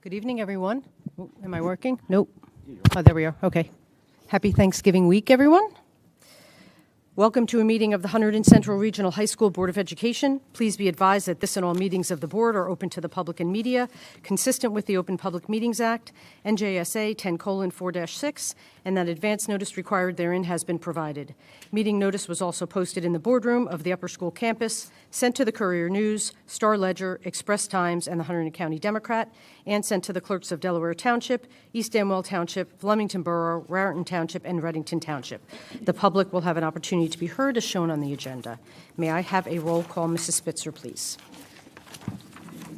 Good evening, everyone. Oh, am I working? Nope. Oh, there we are. Okay. Happy Thanksgiving week, everyone. Welcome to a meeting of the Hunterdon Central Regional High School Board of Education. Please be advised that this and all meetings of the board are open to the public and media, consistent with the Open Public Meetings Act, NJSA 10:4-6, and that advance notice required therein has been provided. Meeting notice was also posted in the boardroom of the Upper School campus, sent to the Courier News, Star Ledger, Express Times, and the Hunterdon County Democrat, and sent to the clerks of Delaware Township, East Amwell Township, Flemington Borough, Raritan Township, and Reddington Township. The public will have an opportunity to be heard as shown on the agenda. May I have a roll call? Mrs. Spitzer, please.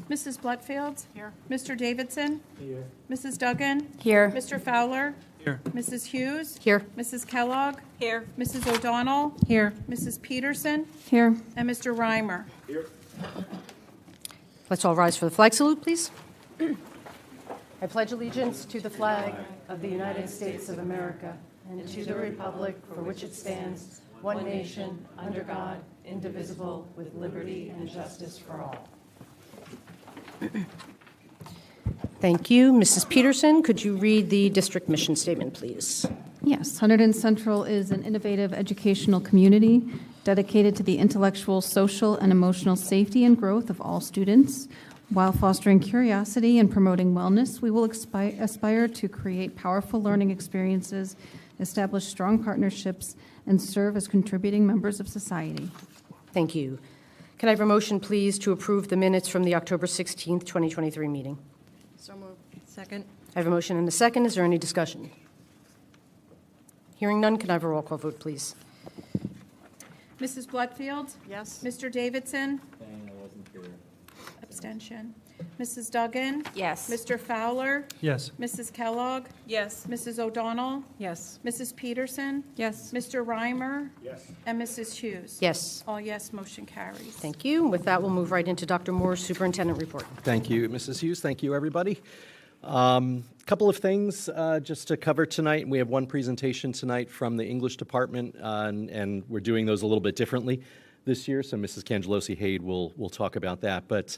Mrs. Blutfield? Here. Mr. Davidson? Here. Mrs. Duggan? Here. Mr. Fowler? Here. Mrs. Hughes? Here. Mrs. Kellogg? Here. Mrs. O'Donnell? Here. Mrs. Peterson? Here. And Mr. Reimer? Here. Let's all rise for the flag salute, please. I pledge allegiance to the flag of the United States of America and to the republic for which it stands, one nation, under God, indivisible, with liberty and justice for all. Thank you. Mrs. Peterson, could you read the district mission statement, please? Yes, Hunterdon Central is an innovative educational community dedicated to the intellectual, social, and emotional safety and growth of all students. While fostering curiosity and promoting wellness, we will aspire to create powerful learning experiences, establish strong partnerships, and serve as contributing members of society. Thank you. Can I have a motion, please, to approve the minutes from the October 16th, 2023 meeting? So moved. Second. I have a motion and a second. Is there any discussion? Hearing none, can I have a roll call vote, please? Mrs. Blutfield? Yes. Mr. Davidson? I wasn't here. Abstention. Mrs. Duggan? Yes. Mr. Fowler? Yes. Mrs. Kellogg? Yes. Mrs. O'Donnell? Yes. Mrs. Peterson? Yes. Mr. Reimer? Yes. And Mrs. Hughes? Yes. All yes, motion carries. Thank you. With that, we'll move right into Dr. Moore's superintendent report. Thank you, Mrs. Hughes. Thank you, everybody. Couple of things just to cover tonight. We have one presentation tonight from the English department, and we're doing those a little bit differently this year, so Mrs. Cangelosi-Haid will talk about that. But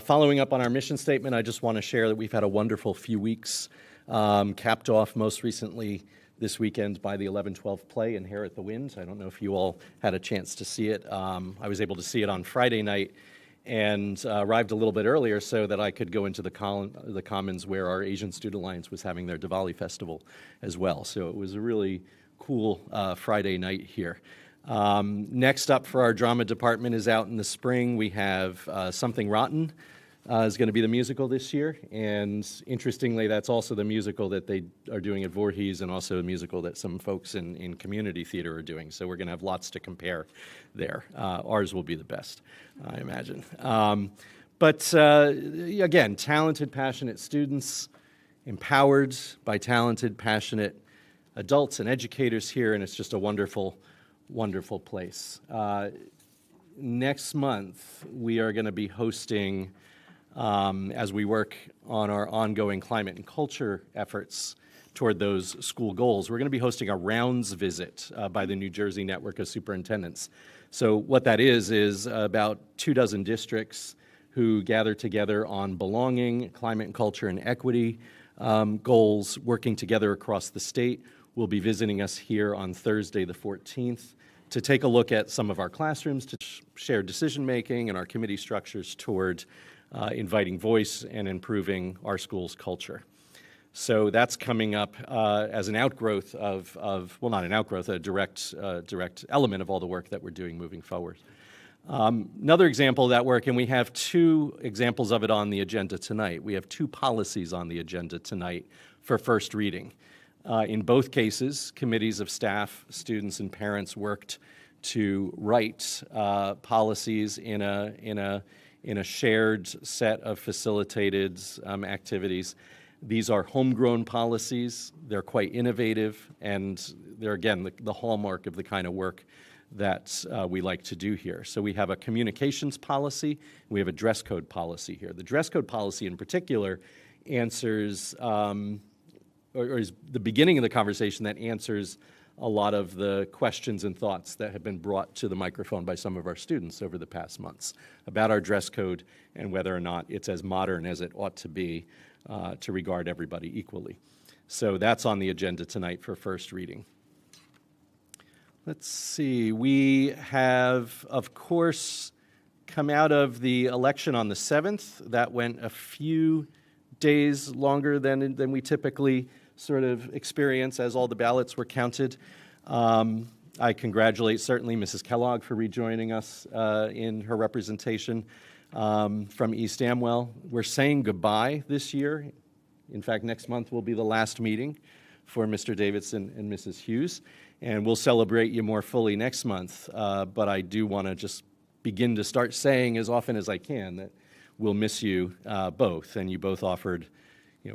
following up on our mission statement, I just want to share that we've had a wonderful few weeks, capped off most recently this weekend by the 11-12 play, Inherit the Wind. I don't know if you all had a chance to see it. I was able to see it on Friday night, and arrived a little bit earlier so that I could go into the Commons where our Asian Student Alliance was having their Diwali festival as well. So it was a really cool Friday night here. Next up for our drama department is out in the spring. We have Something Rotten is going to be the musical this year. And interestingly, that's also the musical that they are doing at Voorhees and also a musical that some folks in community theater are doing. So we're going to have lots to compare there. Ours will be the best, I imagine. But again, talented, passionate students, empowered by talented, passionate adults and educators here, and it's just a wonderful, wonderful place. Next month, we are going to be hosting, as we work on our ongoing climate and culture efforts toward those school goals, we're going to be hosting a rounds visit by the New Jersey Network of Superintendents. So what that is about 24 districts who gather together on belonging, climate and culture, and equity goals, working together across the state. Will be visiting us here on Thursday the 14th to take a look at some of our classrooms, to share decision-making and our committee structures toward inviting voice and improving our school's culture. So that's coming up as an outgrowth well, not an outgrowth, a direct element of all the work that we're doing moving forward. Another example of that work, and we have two examples of it on the agenda tonight. We have two policies on the agenda tonight for first reading. In both cases, committees of staff, students, and parents worked to write policies in a shared set of facilitated activities. These are homegrown policies. They're quite innovative, and they're, again, the hallmark of the kind of work that we like to do here. So we have a communications policy, we have a dress code policy here. The dress code policy in particular answers, or is the beginning of the conversation that answers a lot of the questions and thoughts that have been brought to the microphone by some of our students over the past months about our dress code and whether or not it's as modern as it ought to be to regard everybody equally. So that's on the agenda tonight for first reading. Let's see, we have, of course, come out of the election on the 7th. That went a few days longer than we typically sort of experience as all the ballots were counted. I congratulate certainly Mrs. Kellogg for rejoining us in her representation from East Amwell. We're saying goodbye this year. In fact, next month will be the last meeting for Mr. Davidson and Mrs. Hughes, and we'll celebrate you more fully next month. But I do want to just begin to start saying as often as I can that we'll miss you both, and you both offered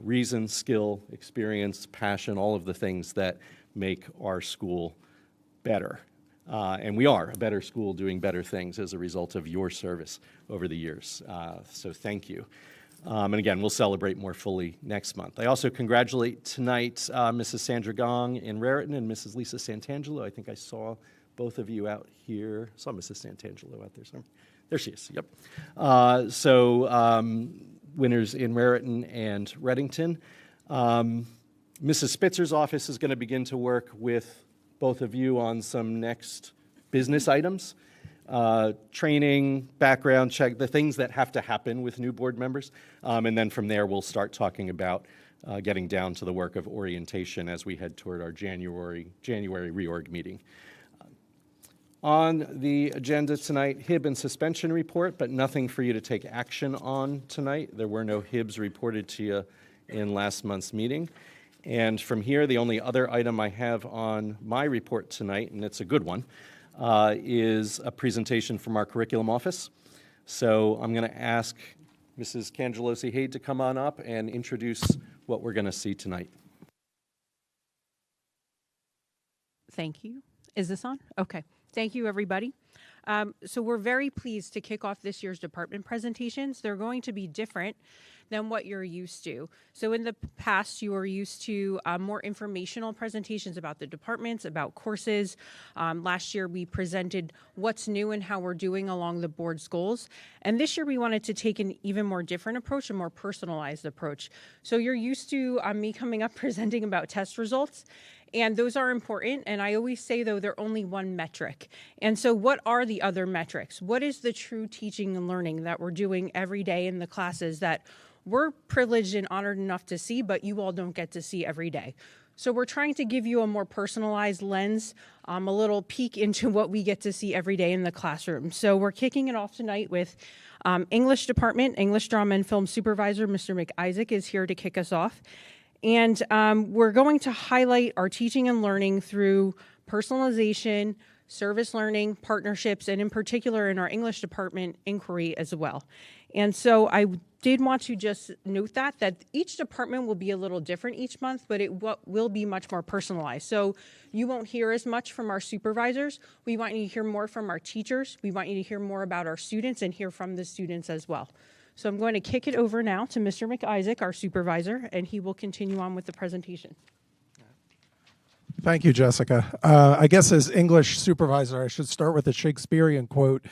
reason, skill, experience, passion, all of the things that make our school better. And we are a better school doing better things as a result of your service over the years. So thank you. And again, we'll celebrate more fully next month. I also congratulate tonight Mrs. Sandra Gong in Raritan and Mrs. Lisa Santangelo. I think I saw both of you out here. I saw Mrs. Santangelo out there somewhere. There she is, yep. Winners in Raritan and Reddington. Mrs. Spitzer's office is going to begin to work with both of you on some next business items. Training, background check, the things that have to happen with new board members. And then from there, we'll start talking about getting down to the work of orientation as we head toward our January reorg meeting. On the agenda tonight, HIB and suspension report, but nothing for you to take action on tonight. There were no HIBs reported to you in last month's meeting. And from here, the only other item I have on my report tonight, and it's a good one, is a presentation from our curriculum office. So I'm going to ask Mrs. Cangelosi-Haid to come on up and introduce what we're going to see tonight. Thank you. Is this on? Okay. Thank you, everybody. So we're very pleased to kick off this year's department presentations. They're going to be different than what you're used to. So in the past, you were used to more informational presentations about the departments, about courses. Last year, we presented what's new and how we're doing along the board's goals. And this year, we wanted to take an even more different approach, a more personalized approach. So you're used to me coming up presenting about test results. And those are important. And I always say, though, they're only one metric. And so what are the other metrics? What is the true teaching and learning that we're doing every day in the classes that we're privileged and honored enough to see, but you all don't get to see every day? So we're trying to give you a more personalized lens, a little peek into what we get to see every day in the classroom. So we're kicking it off tonight with English department, English drama and film supervisor, Mr. McIsaac is here to kick us off. And we're going to highlight our teaching and learning through personalization, service learning, partnerships, and in particular in our English department, inquiry as well. And so I did want to just note that each department will be a little different each month, but it will be much more personalized. So you won't hear as much from our supervisors. We want you to hear more from our teachers. We want you to hear more about our students and hear from the students as well. So I'm going to kick it over now to Mr. McIsaac, our supervisor, and he will continue on with the presentation. Thank you, Jessica. I guess as English supervisor, I should start with a Shakespearean quote.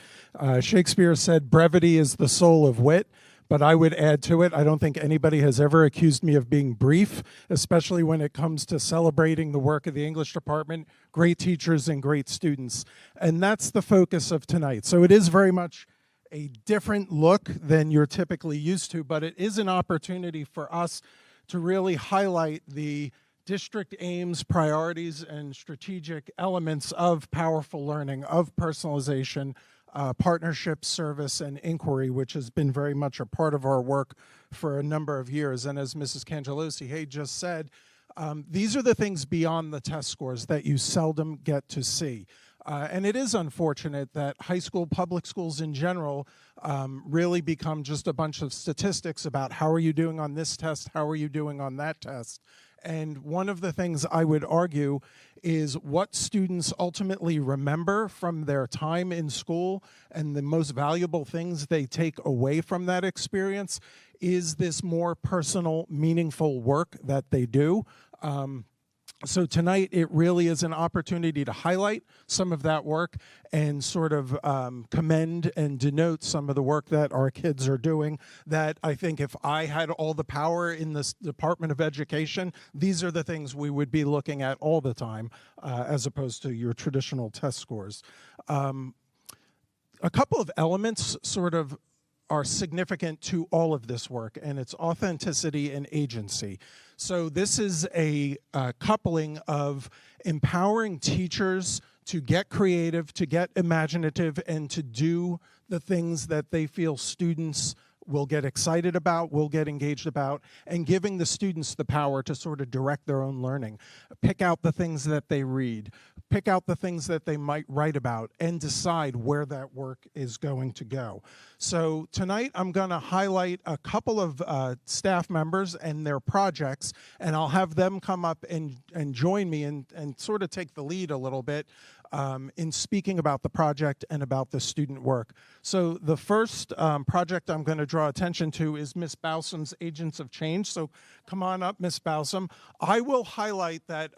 Shakespeare said, "Brevity is the soul of wit," but I would add to it, I don't think anybody has ever accused me of being brief, especially when it comes to celebrating the work of the English department, great teachers and great students. And that's the focus of tonight. So it is very much a different look than you're typically used to, but it is an opportunity for us to really highlight the district aims, priorities, and strategic elements of powerful learning, of personalization, partnership, service, and inquiry, which has been very much a part of our work for a number of years. And as Mrs. Cangelosi-Haid just said, these are the things beyond the test scores that you seldom get to see. And it is unfortunate that high school, public schools in general, really become just a bunch of statistics about how are you doing on this test, how are you doing on that test. And one of the things I would argue is what students ultimately remember from their time in school and the most valuable things they take away from that experience is this more personal, meaningful work that they do. So tonight, it really is an opportunity to highlight some of that work and sort of commend and denote some of the work that our kids are doing that I think if I had all the power in this Department of Education, these are the things we would be looking at all the time as opposed to your traditional test scores. A couple of elements sort of are significant to all of this work, and it's authenticity and agency. So this is a coupling of empowering teachers to get creative, to get imaginative, and to do the things that they feel students will get excited about, will get engaged about, and giving the students the power to sort of direct their own learning. Pick out the things that they read, pick out the things that they might write about, and decide where that work is going to go. So tonight I'm going to highlight a couple of staff members and their projects, and I'll have them come up and join me and sort of take the lead a little bit in speaking about the project and about the student work. So the first project I'm going to draw attention to is Miss Bowsom's Agents of Change. So come on up, Miss Bowsom. I will highlight that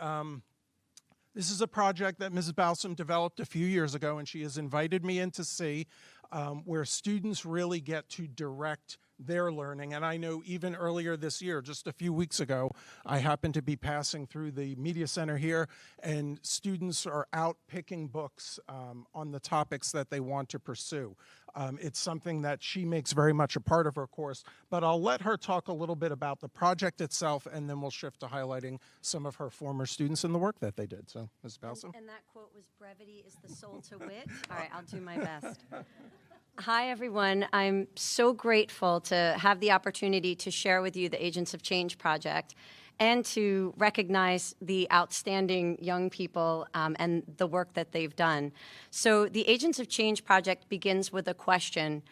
this is a project that Mrs. Bowsom developed a few years ago, and she has invited me in to see where students really get to direct their learning. And I know even earlier this year, just a few weeks ago, I happened to be passing through the media center here, and students are out picking books on the topics that they want to pursue. It's something that she makes very much a part of her course, but I'll let her talk a little bit about the project itself, and then we'll shift to highlighting some of her former students and the work that they did. So, Ms. Balsam. And that quote was, "Brevity is the soul to wit." All right, I'll do my best. Hi, everyone. I'm so grateful to have the opportunity to share with you the Agents of Change project and to recognize the outstanding young people and the work that they've done. So the Agents of Change project begins with a question: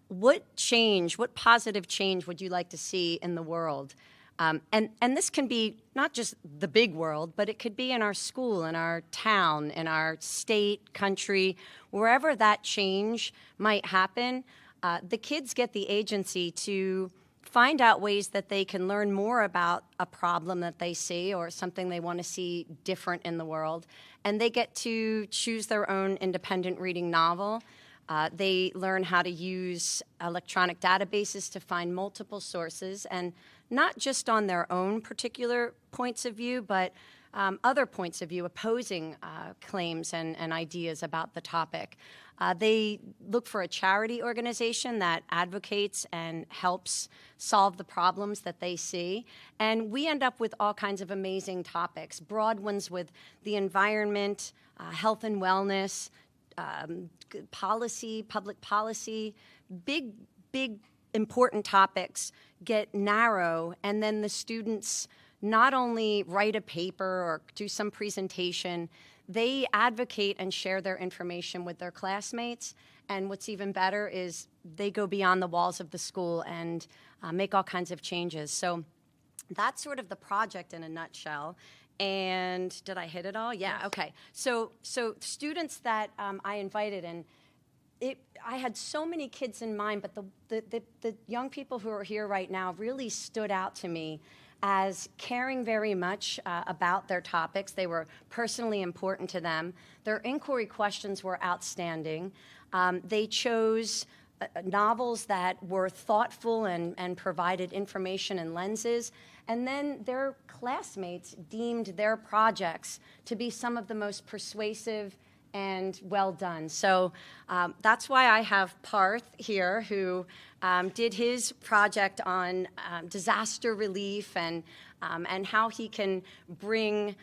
what change, what positive change would you like to see in the world? And this can be not just the big world, but it could be in our school, in our town, in our state, country, wherever that change might happen. The kids get the agency to find out ways that they can learn more about a problem that they see or something they want to see different in the world. And they get to choose their own independent reading novel. They learn how to use electronic databases to find multiple sources, and not just on their own particular points of view, but other points of view, opposing claims and ideas about the topic. They look for a charity organization that advocates and helps solve the problems that they see. And we end up with all kinds of amazing topics, broad ones with the environment, health and wellness, policy, public policy, big important topics get narrow, and then the students not only write a paper or do some presentation, they advocate and share their information with their classmates. And what's even better is they go beyond the walls of the school and make all kinds of changes. So that's sort of the project in a nutshell. And did I hit it all? Yeah, yes. Okay. So students that I invited, and I had so many kids in mind, but the young people who are here right now really stood out to me as caring very much about their topics. They were personally important to them. Their inquiry questions were outstanding. They chose novels that were thoughtful and provided information and lenses. And then their classmates deemed their projects to be some of the most persuasive and well done. So that's why I have Parth here, who did his project on disaster relief and how he can bring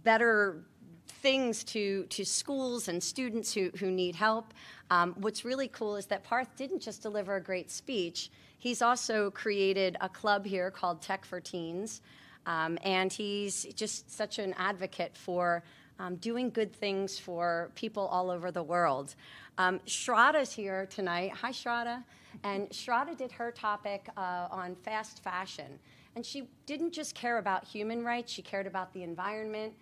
better things to schools and students who need help. What's really cool is that Parth didn't just deliver a great speech. He's also created a club here called Tech for Teens, and he's just such an advocate for doing good things for people all over the world. Shraddha's here tonight. Hi, Shraddha. And Shraddha did her topic on fast fashion. And she didn't just care about human rights, she cared about the environment,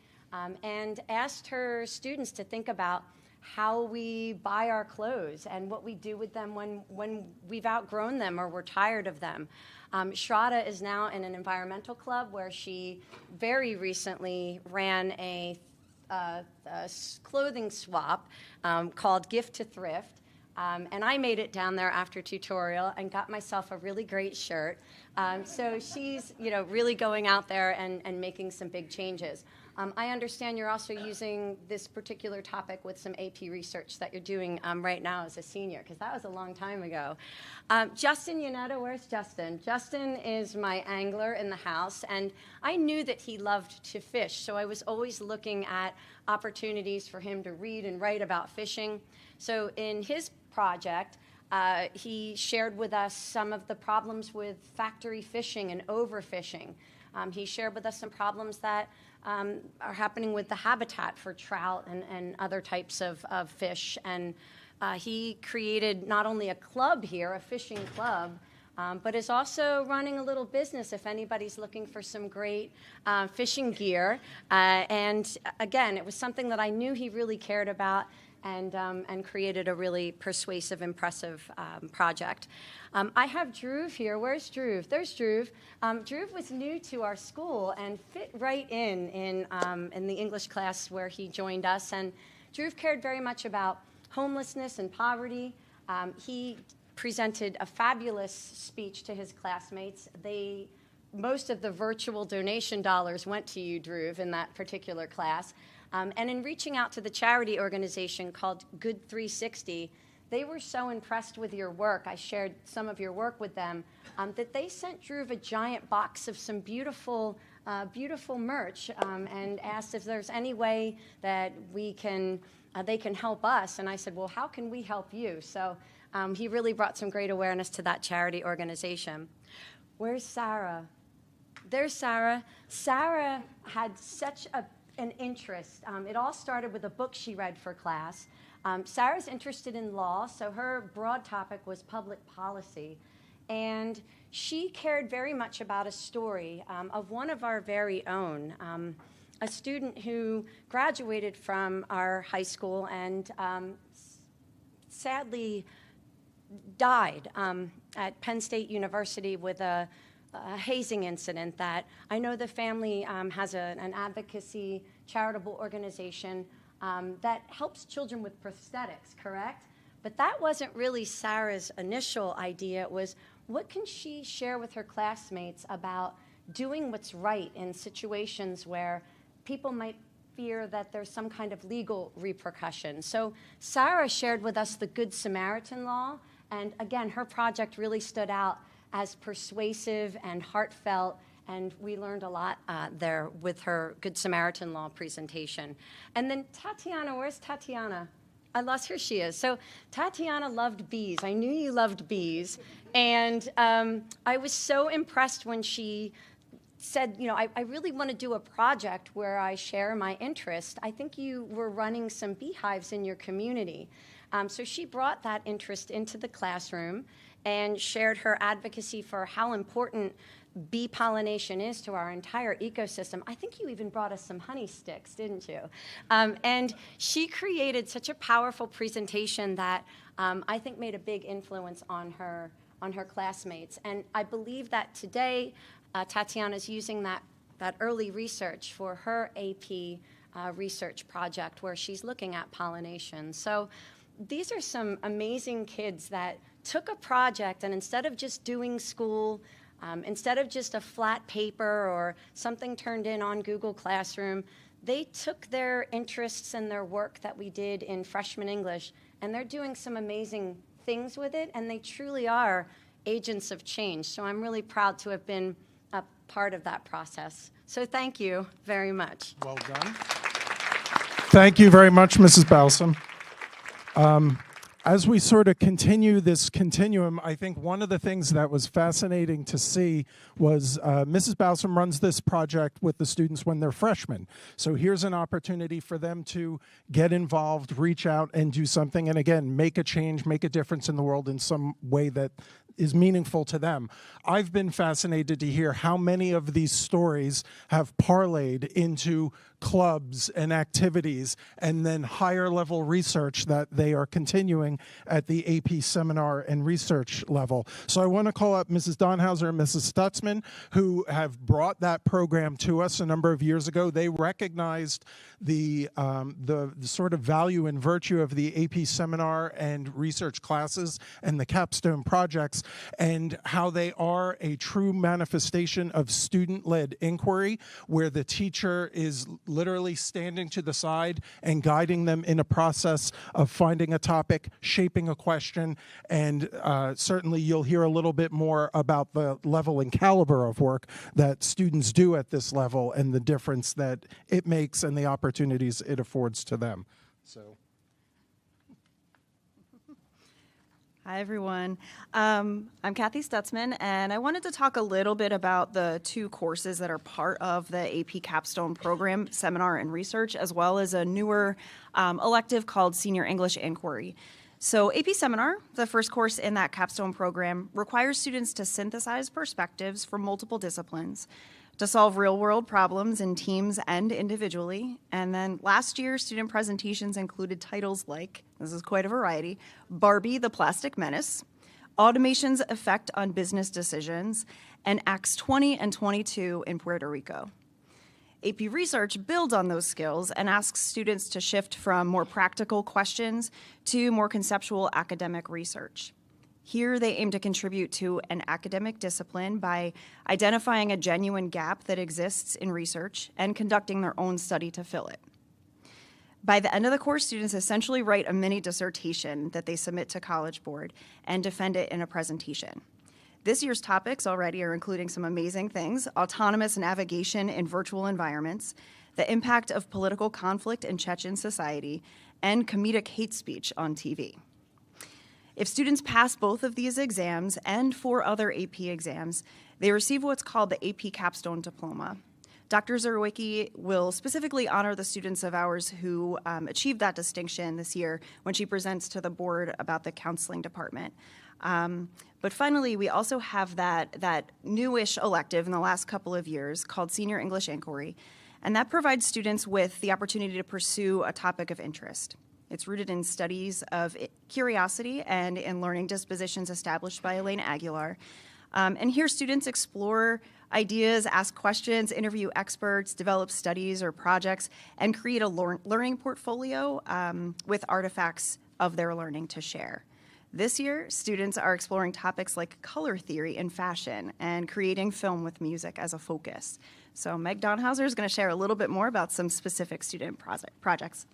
and asked her students to think about how we buy our clothes and what we do with them when we've outgrown them or we're tired of them. Shraddha is now in an environmental club where she very recently ran a clothing swap called Gift to Thrift. And I made it down there after tutorial and got myself a really great shirt. So she's, really going out there and making some big changes. I understand you're also using this particular topic with some AP research that you're doing right now as a senior, because that was a long time ago. Justin Yonetta, where's Justin? Justin is my angler in the house, and I knew that he loved to fish, so I was always looking at opportunities for him to read and write about fishing. So in his project, he shared with us some of the problems with factory fishing and overfishing. He shared with us some problems that are happening with the habitat for trout and other types of fish. And he created not only a club here, a fishing club, but is also running a little business if anybody's looking for some great fishing gear. And again, it was something that I knew he really cared about, and created a really persuasive, impressive project. I have Dhruv here. Where's Dhruv? There's Dhruv. Dhruv was new to our school and fit right in the English class where he joined us. And Dhruv cared very much about homelessness and poverty. He presented a fabulous speech to his classmates. Most of the virtual donation dollars went to you, Dhruv, in that particular class. And in reaching out to the charity organization called Good 360, they were so impressed with your work. I shared some of your work with them, that they sent Dhruv a giant box of some beautiful, beautiful merch, and asked if there's any way that they can help us. And I said, well, how can we help you? So he really brought some great awareness to that charity organization. Where's Sarah? There's Sarah. Sarah had such an interest. It all started with a book she read for class. Sarah's interested in law, so her broad topic was public policy. And she cared very much about a story of one of our very own, a student who graduated from our high school and sadly died at Penn State University with a hazing incident that I know the family has an advocacy charitable organization that helps children with prosthetics, correct? But that wasn't really Sarah's initial idea. It was, what can she share with her classmates about doing what's right in situations where people might fear that there's some kind of legal repercussion? So Sarah shared with us the Good Samaritan law, and again, her project really stood out as persuasive and heartfelt, and we learned a lot there with her Good Samaritan law presentation. And then Tatiana, where's Tatiana? I lost, here she is. So Tatiana loved bees. I knew you loved bees, and I was so impressed when she said, I really want to do a project where I share my interest. I think you were running some beehives in your community. So she brought that interest into the classroom and shared her advocacy for how important bee pollination is to our entire ecosystem. I think you even brought us some honey sticks, didn't you? And she created such a powerful presentation that I think made a big influence on her classmates. And I believe that today, Tatiana's using that early research for her AP research project where she's looking at pollination. So these are some amazing kids that took a project, and instead of just doing school, instead of just a flat paper or something turned in on Google Classroom, they took their interests and their work that we did in freshman English, and they're doing some amazing things with it, and they truly are agents of change. So I'm really proud to have been a part of that process. So thank you very much. Well done. Thank you very much, Mrs. Balsam. As we sort of continue this continuum, I think one of the things that was fascinating to see was Mrs. Balsam runs this project with the students when they're freshmen. So here's an opportunity for them to get involved, reach out, and do something, and again, make a change, make a difference in the world in some way that is meaningful to them. I've been fascinated to hear how many of these stories have parlayed into clubs and activities, and then higher level research that they are continuing at the AP seminar and research level. So I want to call up Mrs. Donhauser and Mrs. Stutzman, who have brought that program to us a number of years ago. They recognized the sort of value and virtue of the AP seminar and research classes and the capstone projects, and how they are a true manifestation of student-led inquiry, where the teacher is literally standing to the side and guiding them in a process of finding a topic, shaping a question, and certainly you'll hear a little bit more about the level and caliber of work that students do at this level and the difference that it makes and the opportunities it affords to them. So. Hi, everyone. I'm Kathy Stutzman, and I wanted to talk a little bit about the two courses that are part of the AP Capstone program, Seminar and Research, as well as a newer elective called Senior English Inquiry. So AP Seminar, the first course in that capstone program, requires students to synthesize perspectives from multiple disciplines, to solve real-world problems in teams and individually. And then last year, student presentations included titles like, this is quite a variety, Barbie the Plastic Menace, Automation's Effect on Business Decisions, and Acts 20 and 22 in Puerto Rico. AP Research builds on those skills and asks students to shift from more practical questions to more conceptual academic research. Here, they aim to contribute to an academic discipline by identifying a genuine gap that exists in research and conducting their own study to fill it. By the end of the course, students essentially write a mini dissertation that they submit to College Board and defend it in a presentation. This year's topics already are including some amazing things: autonomous navigation in virtual environments, the impact of political conflict in Chechen society, and comedic hate speech on TV. If students pass both of these exams and 4 other AP exams, they receive what's called the AP Capstone Diploma. Dr. Zerwicki will specifically honor the students of ours who achieved that distinction this year when she presents to the board about the counseling department. But finally, we also have that newish elective in the last couple of years called Senior English Inquiry, and that provides students with the opportunity to pursue a topic of interest. It's rooted in studies of curiosity and in learning dispositions established by Elaine Aguilar. And here students explore ideas, ask questions, interview experts, develop studies or projects, and create a learning portfolio with artifacts of their learning to share. This year, students are exploring topics like color theory in fashion and creating film with music as a focus. So Meg Donhauser is going to share a little bit more about some specific student projects.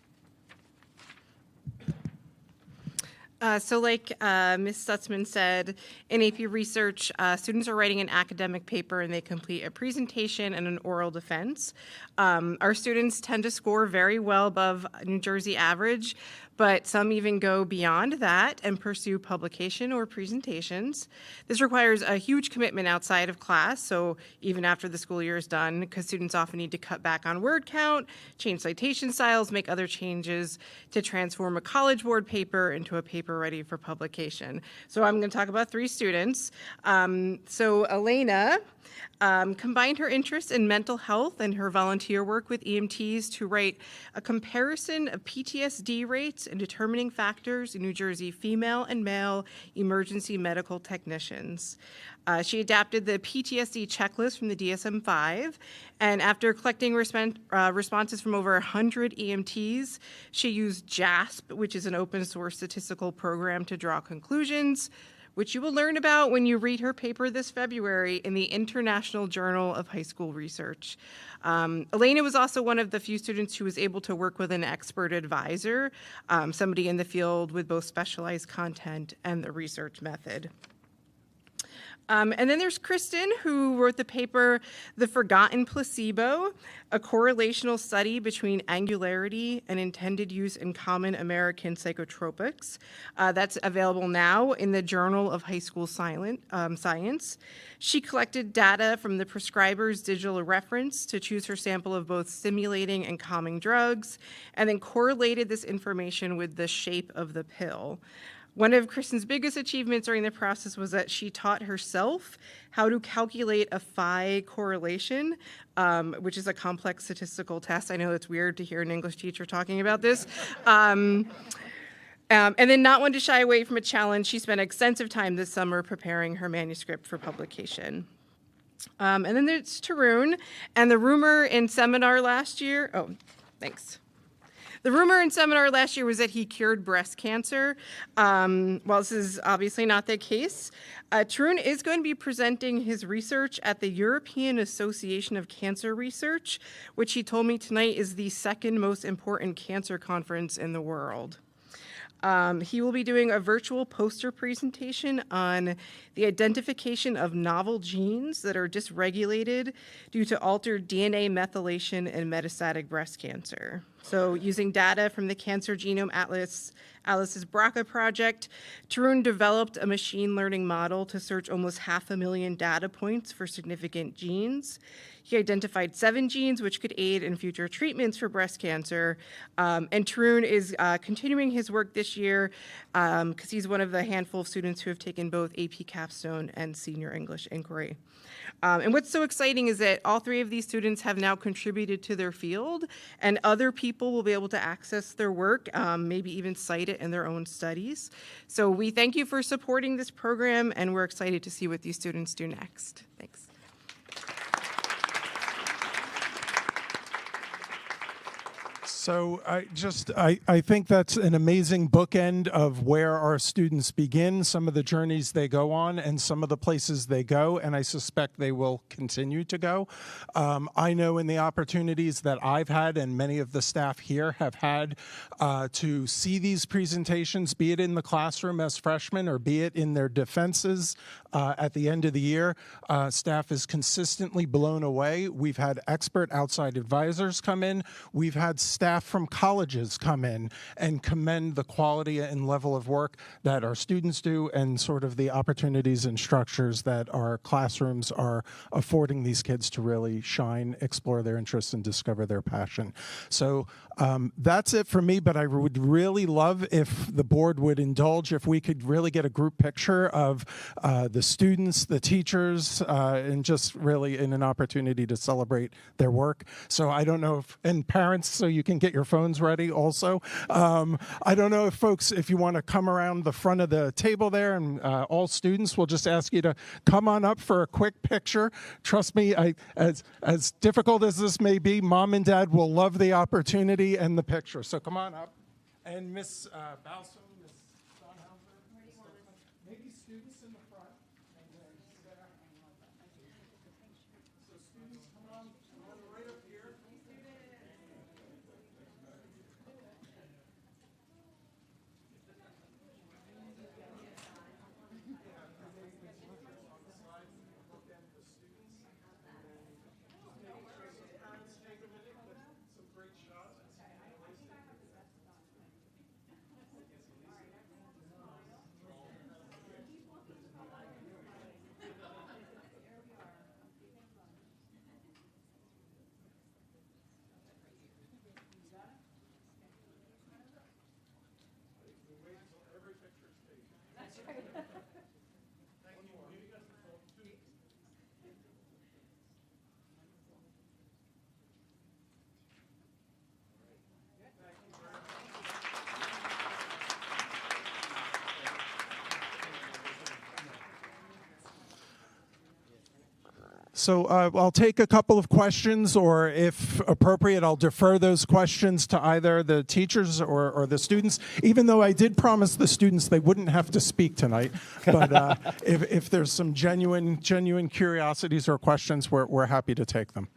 So like Ms. Stutzman said, in AP Research, students are writing an academic paper and they complete a presentation and an oral defense. Our students tend to score very well above New Jersey average, but some even go beyond that and pursue publication or presentations. This requires a huge commitment outside of class, so even after the school year is done, because students often need to cut back on word count, change citation styles, make other changes to transform a College Board paper into a paper ready for publication. So I'm going to talk about 3 students. So Elena combined her interest in mental health and her volunteer work with EMTs to write a comparison of PTSD rates and determining factors in New Jersey female and male emergency medical technicians. She adapted the PTSD checklist from the DSM-5, and after collecting responses from over 100 EMTs, she used JASP, which is an open source statistical program, to draw conclusions, which you will learn about when you read her paper this February in the International Journal of High School Research. Elena was also one of the few students who was able to work with an expert advisor, somebody in the field with both specialized content and the research method. And then there's Kristen, who wrote the paper, The Forgotten Placebo, a correlational study between angularity and intended use in common American psychotropics. That's available now in the Journal of High School Science. She collected data from the prescriber's digital reference to choose her sample of both stimulating and calming drugs, and then correlated this information with the shape of the pill. One of Kristen's biggest achievements during the process was that she taught herself how to calculate a phi correlation, which is a complex statistical test. I know it's weird to hear an English teacher talking about this. And then, not one to shy away from a challenge, she spent extensive time this summer preparing her manuscript for publication. And then there's Tarun, and the rumor in seminar last year, thanks. The rumor in seminar last year was that he cured breast cancer. While this is obviously not the case, Tarun is going to be presenting his research at the European Association of Cancer Research, which he told me tonight is the second most important cancer conference in the world. He will be doing a virtual poster presentation on the identification of novel genes that are dysregulated due to altered DNA methylation in metastatic breast cancer. So using data from the Cancer Genome Atlas's BRCA project, Tarun developed a machine learning model to search almost 500,000 data points for significant genes. He identified 7 genes which could aid in future treatments for breast cancer. And Tarun is continuing his work this year because he's one of the handful of students who have taken both AP Capstone and Senior English Inquiry. And what's so exciting is that all 3 of these students have now contributed to their field, and other people will be able to access their work, maybe even cite it in their own studies. So we thank you for supporting this program, and we're excited to see what these students do next. Thanks. So I think that's an amazing bookend of where our students begin, some of the journeys they go on, and some of the places they go, and I suspect they will continue to go. I know in the opportunities that I've had, and many of the staff here have had, to see these presentations, be it in the classroom as freshmen or be it in their defenses at the end of the year, staff is consistently blown away. We've had expert outside advisors come in. We've had staff from colleges come in and commend the quality and level of work that our students do and sort of the opportunities and structures that our classrooms are affording these kids to really shine, explore their interests, and discover their passion. So that's it for me, but I would really love if the board would indulge if we could really get a group picture of the students, the teachers, and just really in an opportunity to celebrate their work. So I don't know if, and parents, so you can get your phones ready also. I don't know if folks, if you want to come around the front of the table there, and all students, we'll just ask you to come on up for a quick picture. Trust me, as difficult as this may be, Mom and Dad will love the opportunity and the picture. So come on up. And Miss Balsam, Miss Donhauser, maybe students in the front. And then Sarah. So students, come on right up here. So I'll take a couple of questions, or if appropriate, I'll defer those questions to either the teachers or the students, even though I did promise the students they wouldn't have to speak tonight. But if there's some genuine curiosities or questions, we're happy to take them.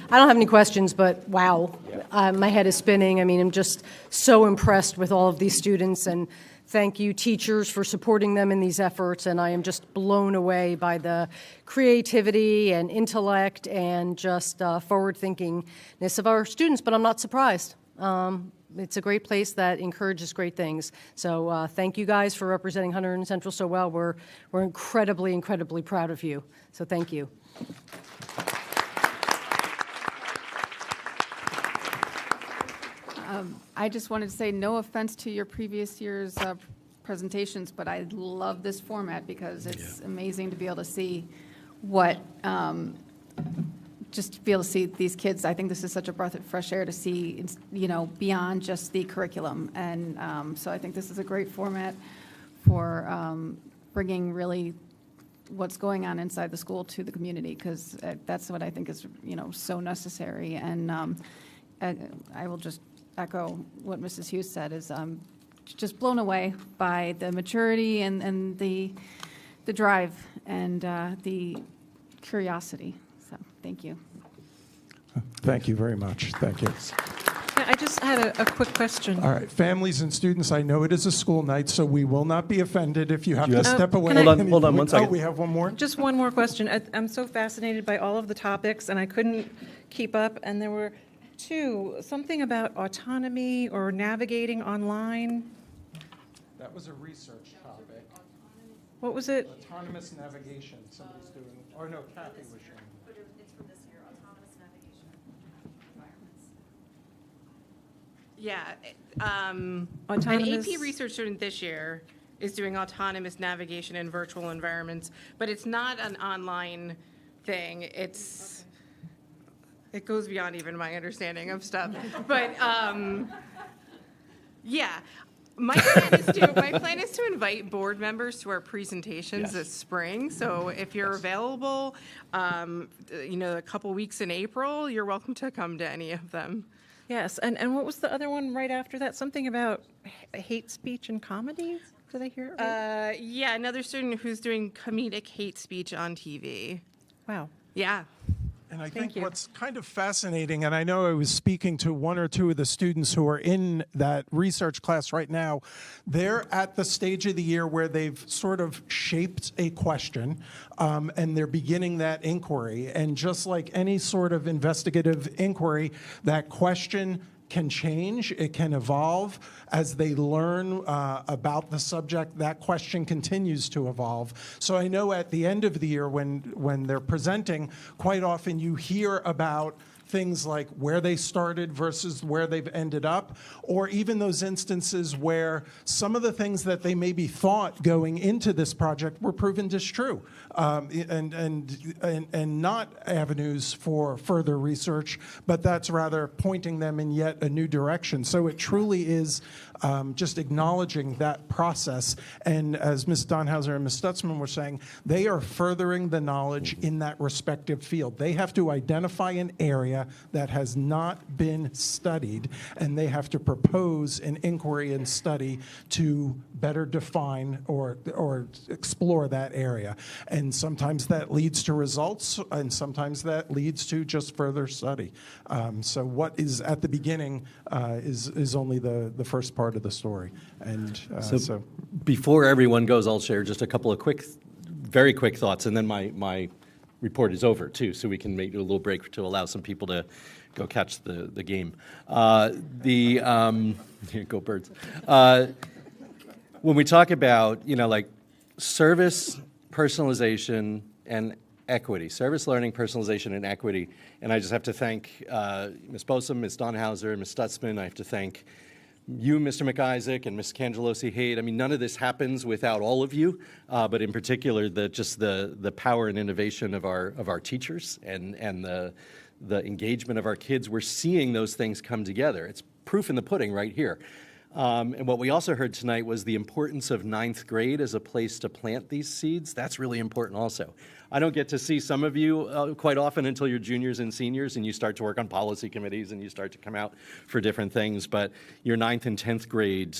I don't have any questions, but wow, my head is spinning. I mean, I'm just so impressed with all of these students, and thank you, teachers, for supporting them in these efforts. And I am just blown away by the creativity and intellect and just forward-thinkingness of our students, but I'm not surprised. It's a great place that encourages great things. So thank you guys for representing Hunterdon Central so well. We're incredibly, incredibly proud of you. So thank you. I just wanted to say no offense to your previous year's presentations, but I love this format because it's amazing to be able to see what, just to be able to see these kids. I think this is such a breath of fresh air to see, beyond just the curriculum. And so I think this is a great format for bringing really what's going on inside the school to the community, because that's what I think is, so necessary. And I will just echo what Mrs. Hughes said, is just blown away by the maturity and the drive and the curiosity. So thank you. Thank you very much. Thank you. Yeah, I just had a quick question. All right, families and students, I know it is a school night, so we will not be offended if you have You to have- step away. Hold on one second. Oh, we have one more? Just one more question. I'm so fascinated by all of the topics, and I couldn't keep up, and there were two, something about autonomy or navigating online. That was a research topic. What was it? Autonomous navigation, somebody's doing, or no, Kathy was showing. Yeah. An Autonomous- AP research student this year is doing autonomous navigation in virtual environments, but it's not an online thing. It goes beyond even my understanding of stuff. But yeah. My plan is to invite board members to our presentations this spring. So if you're available, a couple weeks in April, you're welcome to come to any of them. Yes, and what was the other one right after that? Something about hate speech and comedy? Did I hear it right? Yeah, another student who's doing comedic hate speech on TV. Wow. Yeah. And I think you. what's kind of fascinating, and I know I was speaking to one or two of the students who are in that research class right now, they're at the stage of the year where they've sort of shaped a question, and they're beginning that inquiry. And just like any sort of investigative inquiry, that question can change, it can evolve. As they learn about the subject, that question continues to evolve. So I know at the end of the year when they're presenting, quite often you hear about things like where they started versus where they've ended up, or even those instances where some of the things that they maybe thought going into this project were proven distrue, and not avenues for further research, but that's rather pointing them in yet a new direction. So it truly is just acknowledging that process. And as Ms. Donhauser and Ms. Stutzman were saying, they are furthering the knowledge in that respective field. They have to identify an area that has not been studied, and they have to propose an inquiry and study to better define or explore that area. And sometimes that leads to results, and sometimes that leads to just further study. So what is at the beginning is only the first part of the story. And so Before everyone goes, I'll share just a couple of very quick thoughts, and then my report is over too, so we can make a little break to allow some people to go catch the game. Go Birds. When we talk about like service, personalization, and equity, service learning, personalization, and equity, and I just have to thank Ms. Bosom, Ms. Donhauser, Ms. Stutzman. I have to thank you, Mr. McIsaac, and Ms. Cangelosi-Haight. I mean, none of this happens without all of you, but in particular, the power and innovation of our teachers and the engagement of our kids. We're seeing those things come together. It's proof in the pudding right here. And what we also heard tonight was the importance of ninth grade as a place to plant these seeds. That's really important also. I don't get to see some of you quite often until you're juniors and seniors and you start to work on policy committees and you start to come out for different things. But your 9th and 10th grade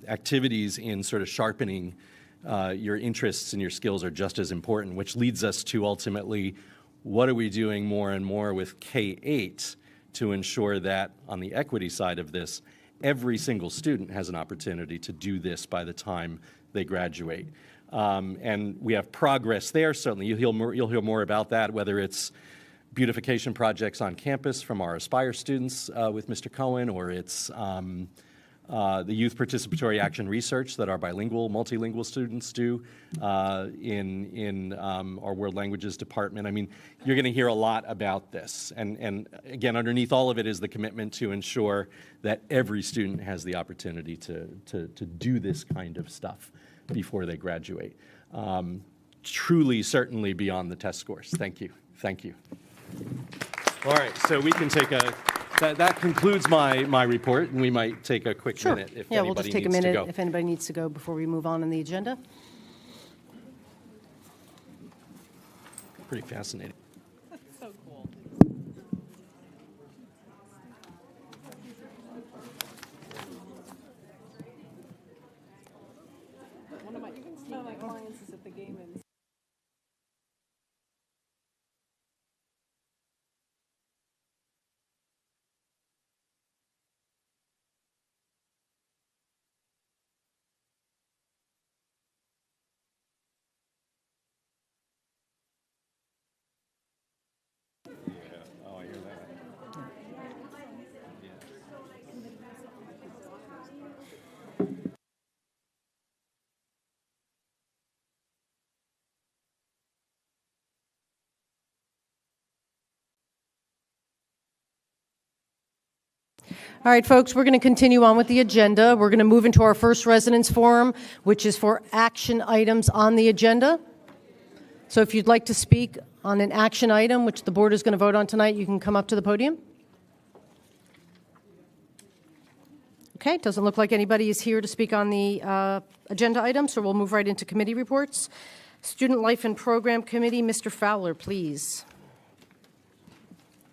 activities in sort of sharpening your interests and your skills are just as important, which leads us to ultimately, what are we doing more and more with K-8 to ensure that on the equity side of this, every single student has an opportunity to do this by the time they graduate. And we have progress there, certainly. You'll hear more about that, whether it's beautification projects on campus from our Aspire students with Mr. Cohen, or it's the youth participatory action research that our bilingual, multilingual students do in our world languages department. I mean, you're going to hear a lot about this. And again, underneath all of it is the commitment to ensure that every student has the opportunity to do this kind of stuff before they graduate. Truly, certainly beyond the test scores. Thank you. Thank you. All right, so we can take that concludes my report, and we might take a quick minute if Yeah, we'll anybody just take a needs to minute go. if anybody needs to go before we move on in the agenda. Pretty fascinating. So cool. One of my clients is at the game and Oh, I hear that. All right, folks, we're going to continue on with the agenda. We're going to move into our first residence forum, which is for action items on the agenda. So if you'd like to speak on an action item, which the board is going to vote on tonight, you can come up to the podium. Okay, doesn't look like anybody is here to speak on the agenda item, so we'll move right into committee reports. Student Life and Program Committee, Mr. Fowler, please.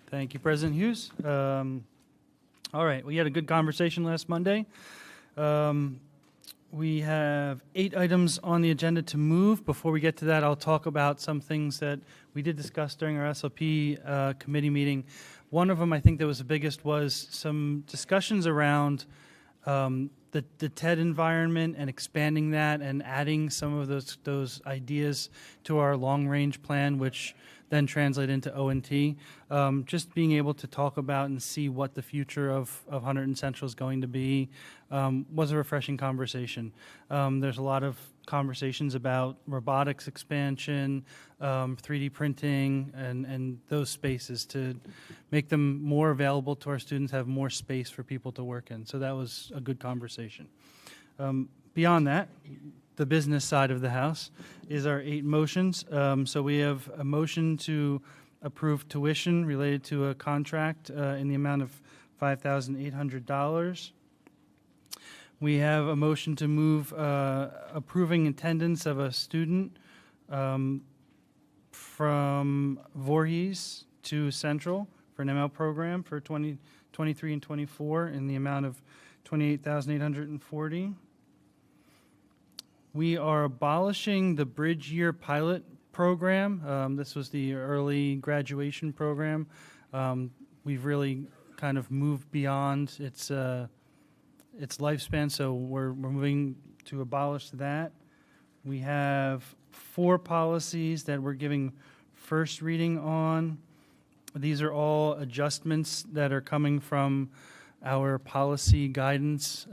Thank you, President Hughes. All right, we had a good conversation last Monday. We have 8 items on the agenda to move. Before we get to that, I'll talk about some things that we did discuss during our SLP committee meeting. One of them, I think that was the biggest, was some discussions around the TED environment and expanding that and adding some of those ideas to our long-range plan, which then translate into O&T. Just being able to talk about and see what the future of Hunterdon Central is going to be was a refreshing conversation. There's a lot of conversations about robotics expansion, 3D printing, and those spaces to make them more available to our students, have more space for people to work in. So that was a good conversation. Beyond that, the business side of the house is our 8 motions. So we have a motion to approve tuition related to a contract in the amount of $5,800. We have a motion to move approving attendance of a student from Voorhees to Central for an ML program for 2023 and 24 in the amount of $28,840. We are abolishing the Bridge Year Pilot Program. This was the early graduation program. We've really kind of moved beyond its lifespan, so we're moving to abolish that. We have 4 policies that we're giving first reading on. These are all adjustments that are coming from our policy guidance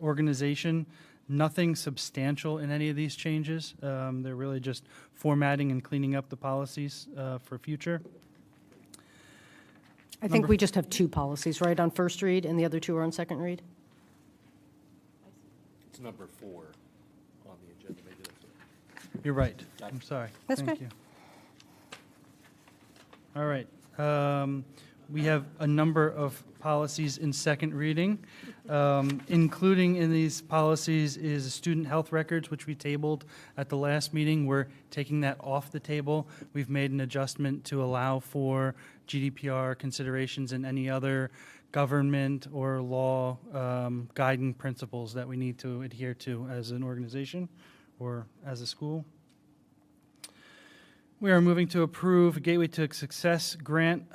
organization. Nothing substantial in any of these changes. They're really just formatting and cleaning up the policies for future. I think we just have 2 policies, right, on first read, and the other 2 are on second read? It's number 4 on the agenda. Maybe that's it. You're right. I'm sorry. That's Thank okay. you. All right. We have a number of policies in second reading. Including in these policies is student health records, which we tabled at the last meeting. We're taking that off the table. We've made an adjustment to allow for GDPR considerations and any other government or law guiding principles that we need to adhere to as an organization or as a school. We are moving to approve a Gateway to Success grant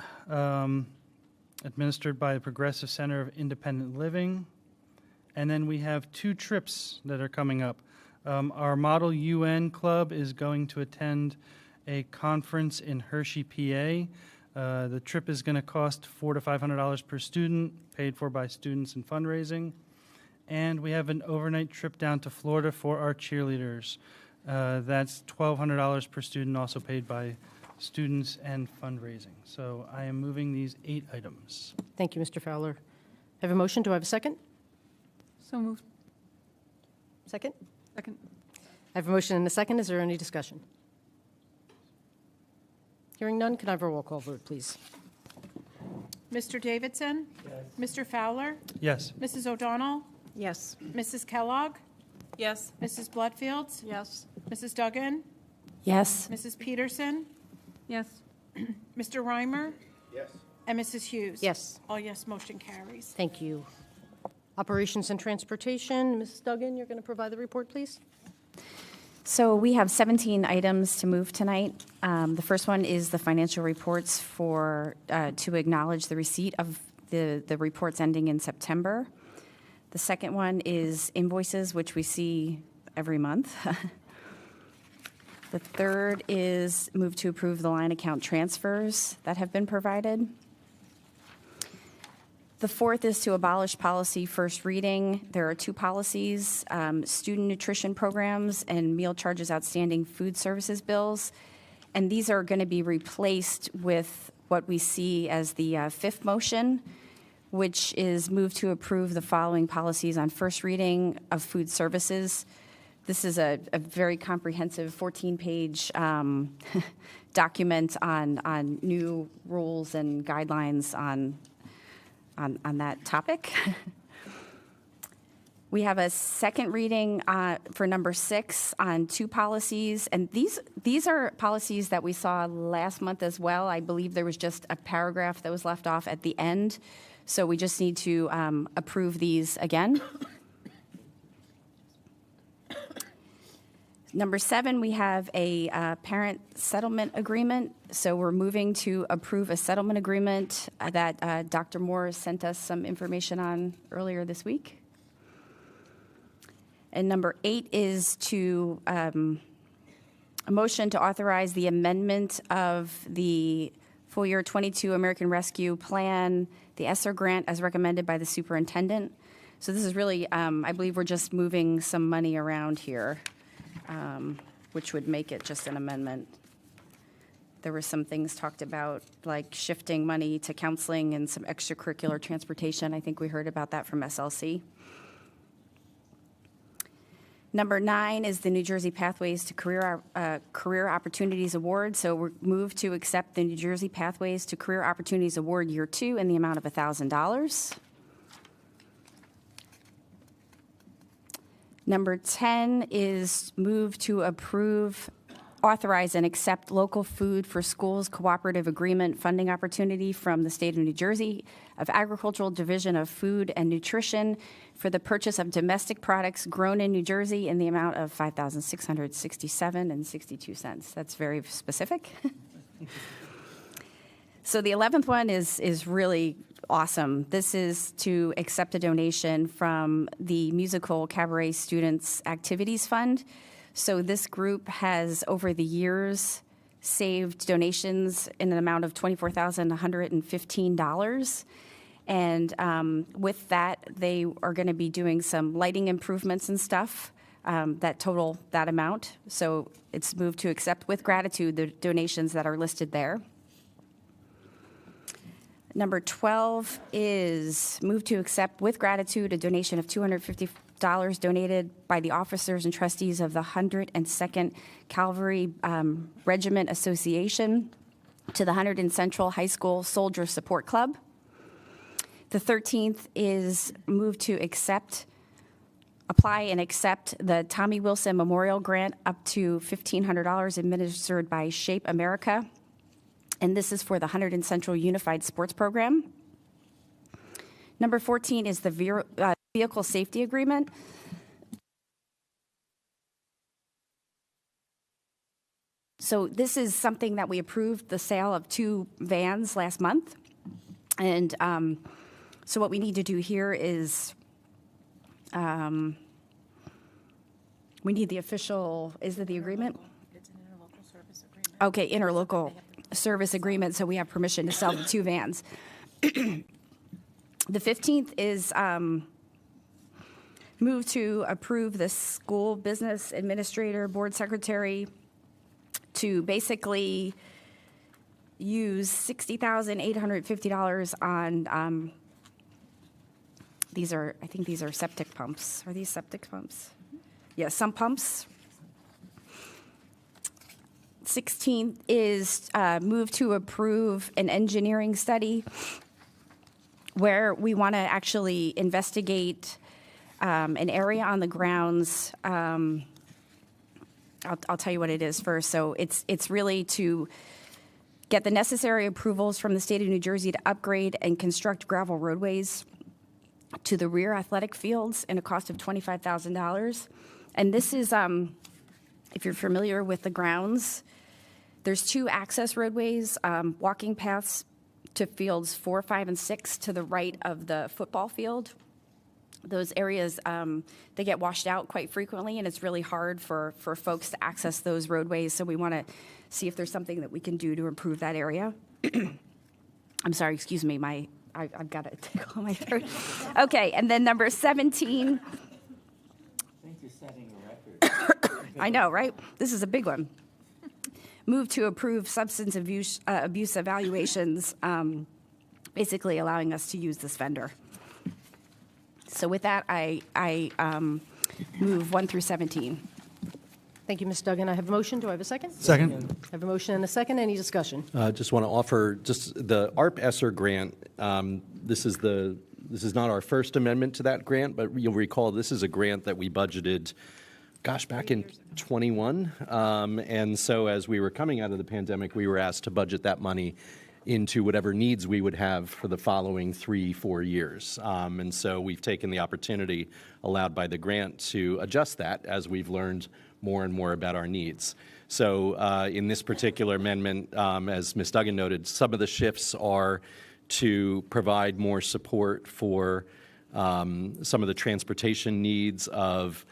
administered by the Progressive Center of Independent Living. And then we have 2 trips that are coming up. Our Model UN Club is going to attend a conference in Hershey, PA. The trip is going to cost $400 to $500 per student, paid for by students and fundraising. And we have an overnight trip down to Florida for our cheerleaders. That's $1,200 per student, also paid by students and fundraising. So I am moving these 8 items. Thank you, Mr. Fowler. Have a motion. Do I have a second? So moved. Second? Second. I have a motion and a second. Is there any discussion? Hearing none, can I have a roll call vote, please? Mr. Davidson? Mr. Fowler? Yes. Mrs. O'Donnell? Yes. Mrs. Kellogg? Yes. Mrs. Bloodfield? Yes. Mrs. Duggan? Yes. Mrs. Peterson? Yes. Mr. Reimer? Yes. And Mrs. Hughes? Yes. All yes, motion carries. Thank you. Operations and Transportation, Mrs. Duggan, you're going to provide the report, please? So we have 17 items to move tonight. The first one is the financial reports to acknowledge the receipt of the reports ending in September. The second one is invoices, which we see every month. The third is move to approve the line account transfers that have been provided. The fourth is to abolish policy first reading. There are 2 policies, student nutrition programs and meal charges outstanding food services bills. And these are going to be replaced with what we see as the fifth motion, which is move to approve the following policies on first reading of food services. This is a very comprehensive 14-page document on new rules and guidelines on that topic. We have a second reading for number 6 on 2 policies, and these are policies that we saw last month as well. I believe there was just a paragraph that was left off at the end, so we just need to approve these again. Number 7, we have a parent settlement agreement. So we're moving to approve a settlement agreement that Dr. Moore sent us some information on earlier this week. And number 8 is to a motion to authorize the amendment of the full year 22 American Rescue Plan, the ESSER grant as recommended by the superintendent. So this is really, I believe we're just moving some money around here. Which would make it just an amendment. There were some things talked about, like shifting money to counseling and some extracurricular transportation. I think we heard about that from SLC. Number 9 is the New Jersey Pathways to Career Opportunities Award. So we're moved to accept the New Jersey Pathways to Career Opportunities Award Year 2 in the amount of $1,000. Number 10 is move to authorize and accept local food for schools cooperative agreement funding opportunity from the state of New Jersey of Agricultural Division of Food and Nutrition for the purchase of domestic products grown in New Jersey in the amount of $5,667.62. That's very specific. So the 11th one is really awesome. This is to accept a donation from the Musical Cabaret Students Activities Fund. So this group has, over the years, saved donations in an amount of $24,115. And with that, they are going to be doing some lighting improvements and stuff that total that amount. So it's moved to accept with gratitude the donations that are listed there. Number 12 is move to accept with gratitude a donation of $250 donated by the officers and trustees of the 102nd Cavalry Regiment Association to the Hunterdon Central High School Soldier Support Club. The 13th is move to apply and accept the Tommy Wilson Memorial Grant up to $1,500 administered by Shape America. And this is for the Hunterdon Central Unified Sports Program. Number 14 is the Vehicle Safety Agreement. So this is something that we approved the sale of 2 vans last month. And so what we need to do here is we need the official, is it the agreement? It's an interlocal service agreement. Okay, interlocal. service agreement, so we have permission to sell the 2 vans. The 15th is move to approve the school business administrator, board secretary to basically use $60,850 on, I think these are septic pumps. Are these septic pumps? Yes, sump pumps. 16th is move to approve an engineering study where we want to actually investigate an area on the grounds. I'll tell you what it is first. So it's really to get the necessary approvals from the state of New Jersey to upgrade and construct gravel roadways to the rear athletic fields in a cost of $25,000. And this is, if you're familiar with the grounds, there's 2 access roadways, walking paths to fields 4, 5, and 6 to the right of the football field. Those areas, they get washed out quite frequently, and it's really hard for folks to access those roadways. So we want to see if there's something that we can do to improve that area. I'm sorry, excuse me, I've got a tickle on my throat. Okay, and then number 17. I think you're setting a record. I know, right? This is a big one. Move to approve substance abuse evaluations, basically allowing us to use this vendor. So with that, I move 1 through 17. Thank you, Ms. Duggan. I have a motion. Do I have a second? Second. I have a motion and a second. Any discussion? Just want to offer just the ARP ESSER grant. This is not our first amendment to that grant, but you'll recall this is a grant that we budgeted, back in 21. And so as we were coming out of the pandemic, we were asked to budget that money into whatever needs we would have for the following 3-4 years. And so we've taken the opportunity allowed by the grant to adjust that as we've learned more and more about our needs. So in this particular amendment, as Ms. Duggan noted, some of the shifts are to provide more support for some of the transportation needs of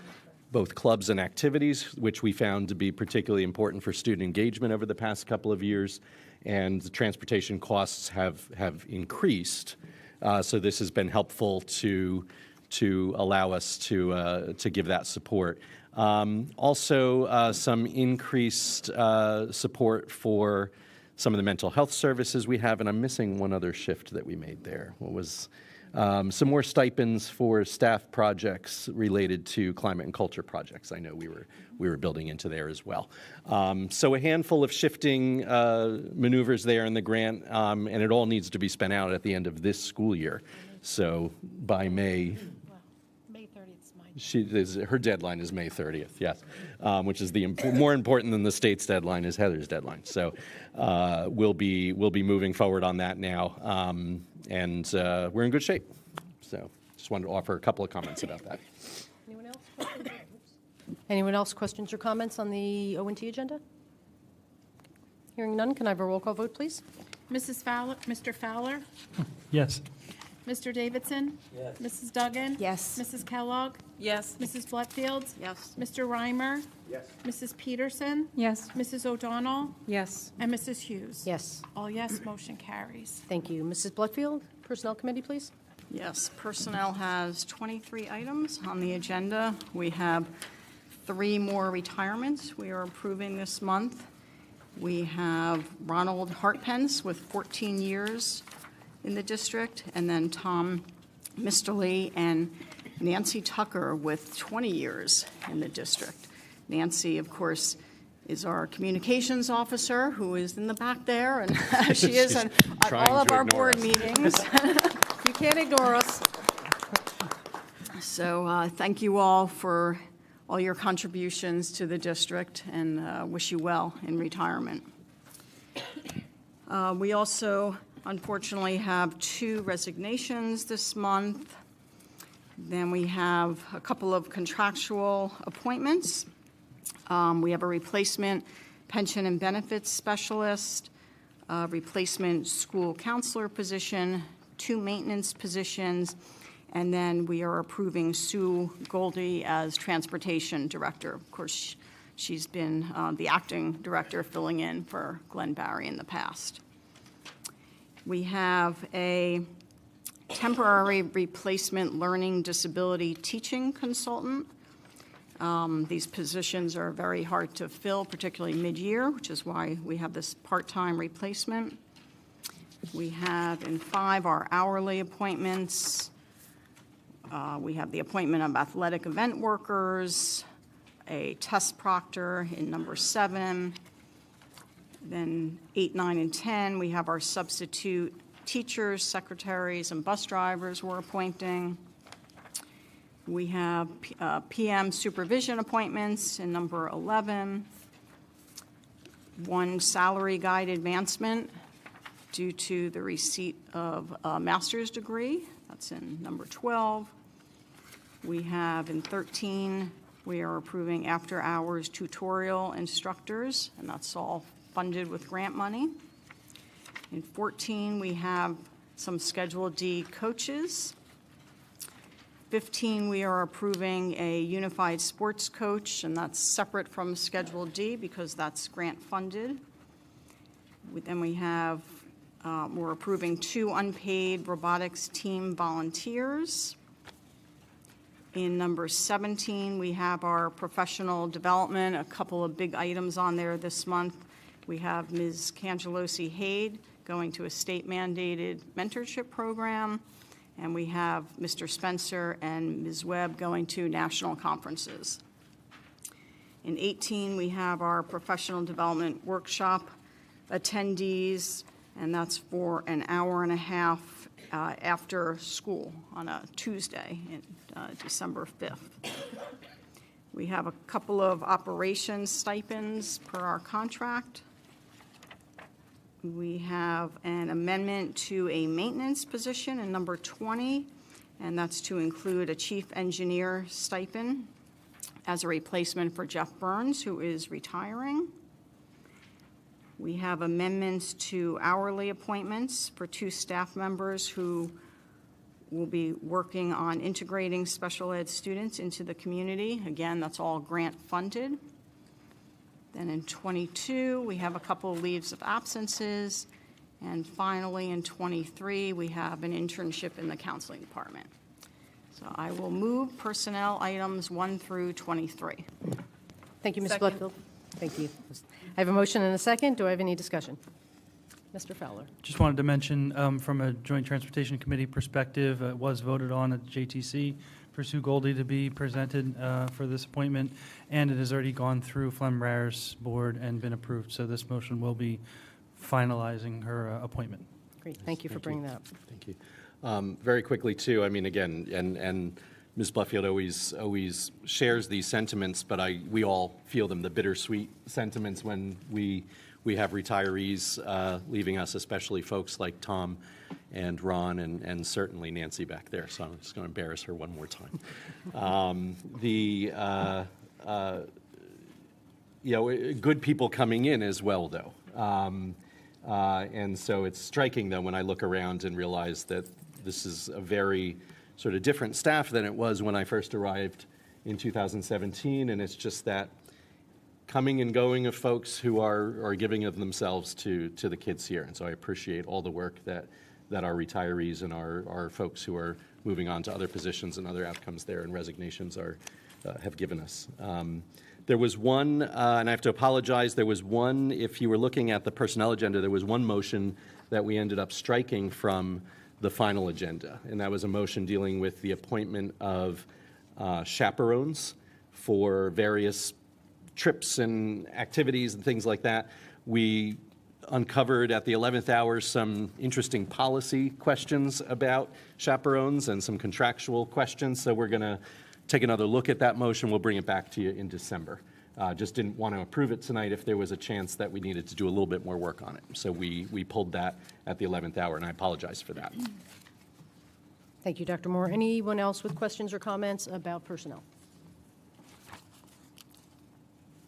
both clubs and activities, which we found to be particularly important for student engagement over the past couple of years. And the transportation costs have increased. So this has been helpful to allow us to give that support. Also, some increased support for some of the mental health services we have, and I'm missing one other shift that we made there. What was some more stipends for staff projects related to climate and culture projects. I know we were building into there as well. So a handful of shifting maneuvers there in the grant, and it all needs to be spent out at the end of this school year. So by May. May 30th is mine. Her deadline is May 30th, yes, which is more important than the state's deadline is Heather's deadline. So we'll be moving forward on that now, and we're in good shape. So just wanted to offer a couple of comments about that. Anyone else? Anyone else questions or comments on the O&T agenda? Hearing none, can I have a roll call vote, please? Mrs. Fowler, Mr. Fowler, Yes. Mr. Davidson. Yes. Mrs. Duggan. Yes. Mrs. Kellogg. Yes. Mrs. Bletfield. Yes. Mr. Reimer. Yes. Mrs. Peterson. Yes. Mrs. O'Donnell. Yes. And Mrs. Hughes. Yes. All yes, motion carries. Thank you. Mrs. Bletfield, Personnel Committee, please. Yes, Personnel has 23 items on the agenda. We have 3 more retirements we are approving this month. We have Ronald Hartpence with 14 years in the district, and then Tom Misterly and Nancy Tucker with 20 years in the district. Nancy, of course, is our communications officer, who is in the back there, and she is at all of our board meetings. You can't ignore us. So thank you all for all your contributions to the district, and wish you well in retirement. We also, unfortunately, have 2 resignations this month. Then we have a couple of contractual appointments. We have a replacement pension and benefits specialist, a replacement school counselor position, 2 maintenance positions, and then we are approving Sue Goldie as transportation director. Of course, She's been the acting director filling in for Glenn Barry in the past. We have a temporary replacement learning disability teaching consultant. These positions are very hard to fill, particularly mid-year, which is why we have this part-time replacement. We have in 5 our hourly appointments. We have the appointment of athletic event workers, a test proctor in number 7. Then 8, 9, and 10, we have our substitute teachers, secretaries, and bus drivers we're appointing. We have PM supervision appointments in number 11. 1 salary guide advancement due to the receipt of a master's degree. That's in number 12. We have in 13, we are approving after-hours tutorial instructors, and that's all funded with grant money. In 14, we have some Schedule D coaches. 15, we are approving a unified sports coach, and that's separate from Schedule D because that's grant funded. Then we have, we're approving 2 unpaid robotics team volunteers. In number 17, we have our professional development, a couple of big items on there this month. We have Ms. Cangelosi Haid going to a state-mandated mentorship program, and we have Mr. Spencer and Ms. Webb going to national conferences. In 18, we have our professional development workshop attendees, and that's for an hour and a half after school on a Tuesday, December 5th. We have a couple of operations stipends per our contract. We have an amendment to a maintenance position in number 20, and that's to include a chief engineer stipend as a replacement for Jeff Burns, who is retiring. We have amendments to hourly appointments for 2 staff members who will be working on integrating special ed students into the community. Again, that's all grant funded. Then in 22, we have a couple of leaves of absences. And finally, in 23, we have an internship in the counseling department. So I will move personnel items 1 through 23. Thank you, Ms. Second. Bledfield. Thank you. I have a motion and a second. Do I have any discussion? Mr. Fowler. Just wanted to mention, from a Joint Transportation Committee perspective, it was voted on at JTC for Sue Goldie to be presented for this appointment, and it has already gone through Flem Rare's board and been approved. So this motion will be finalizing her appointment. Great. Thank you for bringing that up. Thank you. Very quickly, too, I mean, again, and Ms. Bledfield always shares these sentiments, but we all feel them, the bittersweet sentiments when we have retirees leaving us, especially folks like Tom and Ron and certainly Nancy back there. So I'm just going to embarrass her one more time. Good people coming in as well, though. And so it's striking, though, when I look around and realize that this is a very sort of different staff than it was when I first arrived in 2017, and it's just that coming and going of folks who are giving of themselves to the kids here. And so I appreciate all the work that our retirees and our folks who are moving on to other positions and other outcomes there and resignations have given us. There was one, and I have to apologize, there was one, if you were looking at the personnel agenda, there was one motion that we ended up striking from the final agenda, and that was a motion dealing with the appointment of chaperones for various trips and activities and things like that. We uncovered at the 11th hour some interesting policy questions about chaperones and some contractual questions, so we're going to take another look at that motion. We'll bring it back to you in December. Just didn't want to approve it tonight if there was a chance that we needed to do a little bit more work on it. So we pulled that at the 11th hour, and I apologize for that. Thank you, Dr. Moore. Anyone else with questions or comments about personnel?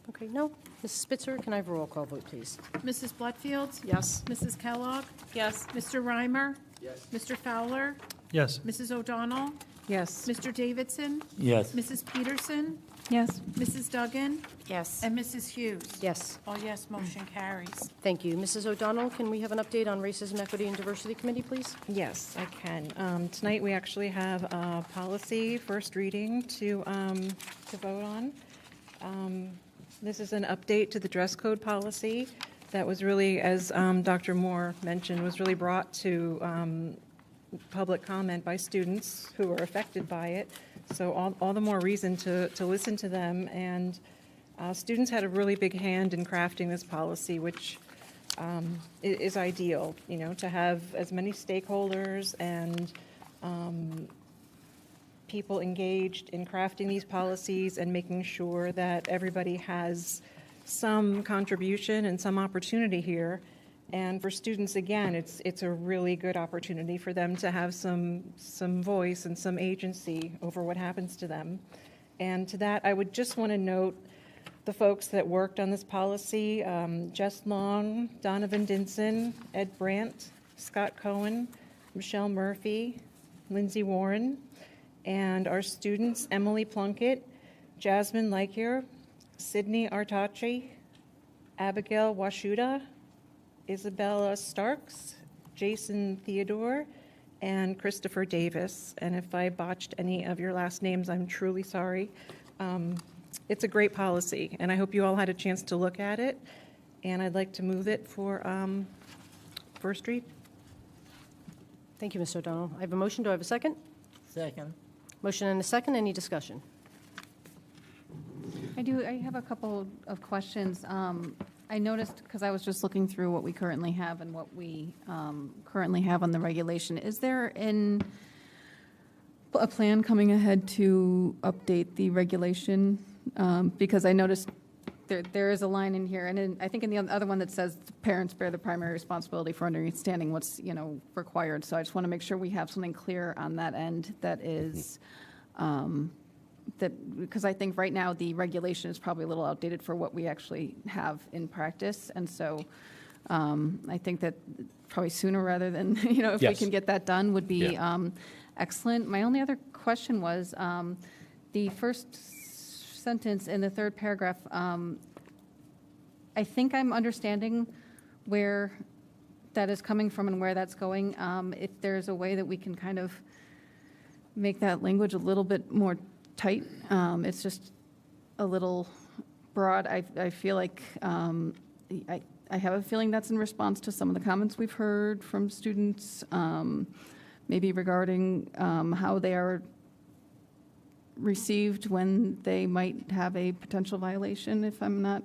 Okay, no. Mrs. Spitzer, can I have a roll call vote, please? Mrs. Bledfield? Yes. Mrs. Kellogg? Yes. Mr. Reimer? Yes. Mr. Fowler? Yes. Mrs. O'Donnell? Yes. Mr. Davidson? Yes. Mrs. Peterson? Yes. Mrs. Duggan? Yes. And Mrs. Hughes? Yes. All yes, motion carries. Thank you. Mrs. O'Donnell, can we have an update on Racism, Equity, and Diversity Committee, please? Yes, I can. Tonight, we actually have a policy first reading to vote on. This is an update to the dress code policy that was really, as Dr. Moore mentioned, was really brought to public comment by students who were affected by it. So all the more reason to listen to them. And students had a really big hand in crafting this policy, which is ideal, you know, to have as many stakeholders and people engaged in crafting these policies and making sure that everybody has some contribution and some opportunity here. And for students, again, it's a really good opportunity for them to have some voice and some agency over what happens to them. And to that, I would just want to note the folks that worked on this policy, Jess Long, Donovan Dinson, Ed Brandt, Scott Cohen, Michelle Murphy, Lindsay Warren, and our students, Emily Plunkett, Jasmine Likier, Sydney Artachi, Abigail Washuda, Isabella Starks, Jason Theodore, and Christopher Davis. And if I botched any of your last names, I'm truly sorry. It's a great policy, and I hope you all had a chance to look at it. And I'd like to move it for first read. Thank you, Ms. O'Donnell. I have a motion. Do I have a second? Second. Motion and a second. Any discussion? I do. I have a couple of questions. I noticed, because I was just looking through what we currently have and what we currently have on the regulation. Is there a plan coming ahead to update the regulation? Because I noticed there is a line in here, and I think in the other one that says parents bear the primary responsibility for understanding what's required. So I just want to make sure we have something clear on that end that is. Because I think right now the regulation is probably a little outdated for what we actually have in practice. And so I think that probably sooner rather than, if we Yes. can get that done would be Yeah. excellent. My only other question was the first sentence in the third paragraph. I think I'm understanding where that is coming from and where that's going. If there's a way that we can kind of make that language a little bit more tight. It's just a little broad. I feel like I have a feeling that's in response to some of the comments we've heard from students, maybe regarding how they are received when they might have a potential violation, if I'm not.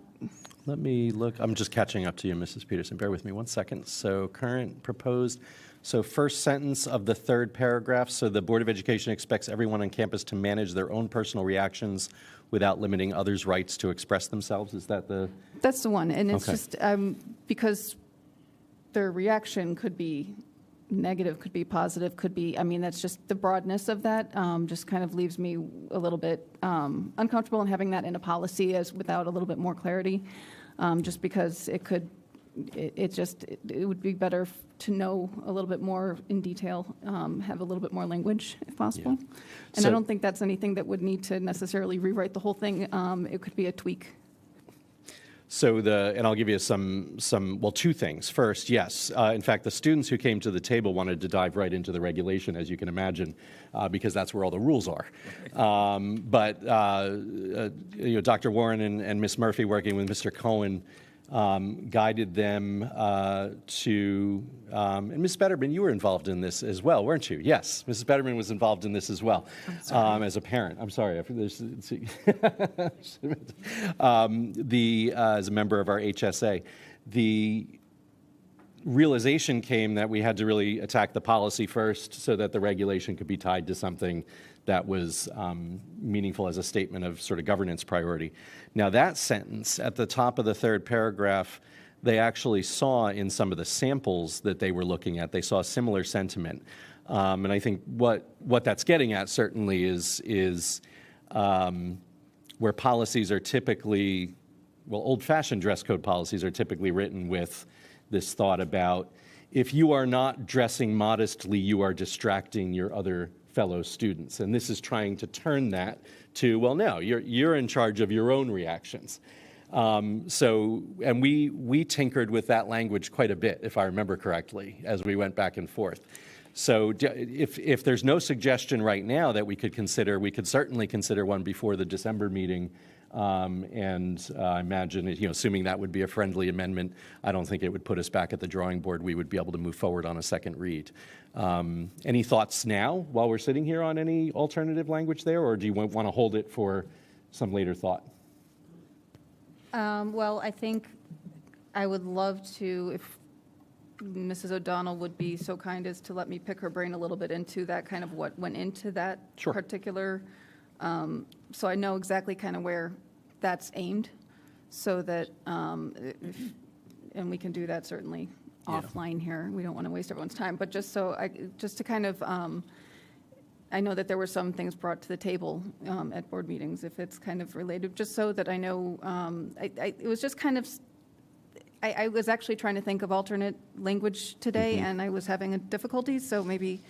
Let me look. I'm just catching up to you, Mrs. Peterson. Bear with me 1 second. So current proposed. So first sentence of the third paragraph. So the Board of Education expects everyone on campus to manage their own personal reactions without limiting others' rights to express themselves. Is that the? That's the one. And it's Okay. just because their reaction could be negative, could be positive, could be, that's just the broadness of that just kind of leaves me a little bit uncomfortable in having that in a policy as without a little bit more clarity, just because it could, it would be better to know a little bit more in detail, have a little bit more language if possible. Yeah. And So- I don't think that's anything that would need to necessarily rewrite the whole thing. It could be a tweak. So and I'll give you two things. First, yes, in fact, the students who came to the table wanted to dive right into the regulation, as you can imagine, because that's where all the rules are. But Dr. Warren and Ms. Murphy, working with Mr. Cohen, guided them to, and Ms. Betterman, you were involved in this as well, weren't you? Yes, Mrs. Betterman was involved in this as well, as a parent. I'm sorry, as a member of our HSA. The realization came that we had to really attack the policy first so that the regulation could be tied to something that was meaningful as a statement of sort of governance priority. Now that sentence at the top of the third paragraph, they actually saw in some of the samples that they were looking at, they saw a similar sentiment. And I think what that's getting at certainly is where policies are typically, old-fashioned dress code policies are typically written with this thought about if you are not dressing modestly, you are distracting your other fellow students. And this is trying to turn that to, well, no, you're in charge of your own reactions. And we tinkered with that language quite a bit, if I remember correctly, as we went back and forth. So if there's no suggestion right now that we could consider, we could certainly consider one before the December meeting. I imagine, assuming that would be a friendly amendment, I don't think it would put us back at the drawing board. We would be able to move forward on a second read. Any thoughts now while we're sitting here on any alternative language there, or do you want to hold it for some later thought? Well, I think I would love to, if Mrs. O'Donnell would be so kind as to let me pick her brain a little bit into that, kind of what went into that particular, so I know exactly kind of where that's aimed, so that, and we can do that certainly offline here. We don't want to waste everyone's time, but just to kind of, I know that there were some things brought to the table at board meetings, if it's kind of related, just so that I know, it was just kind of, I was actually trying to think of alternate language today, and I was having a difficulty, so maybe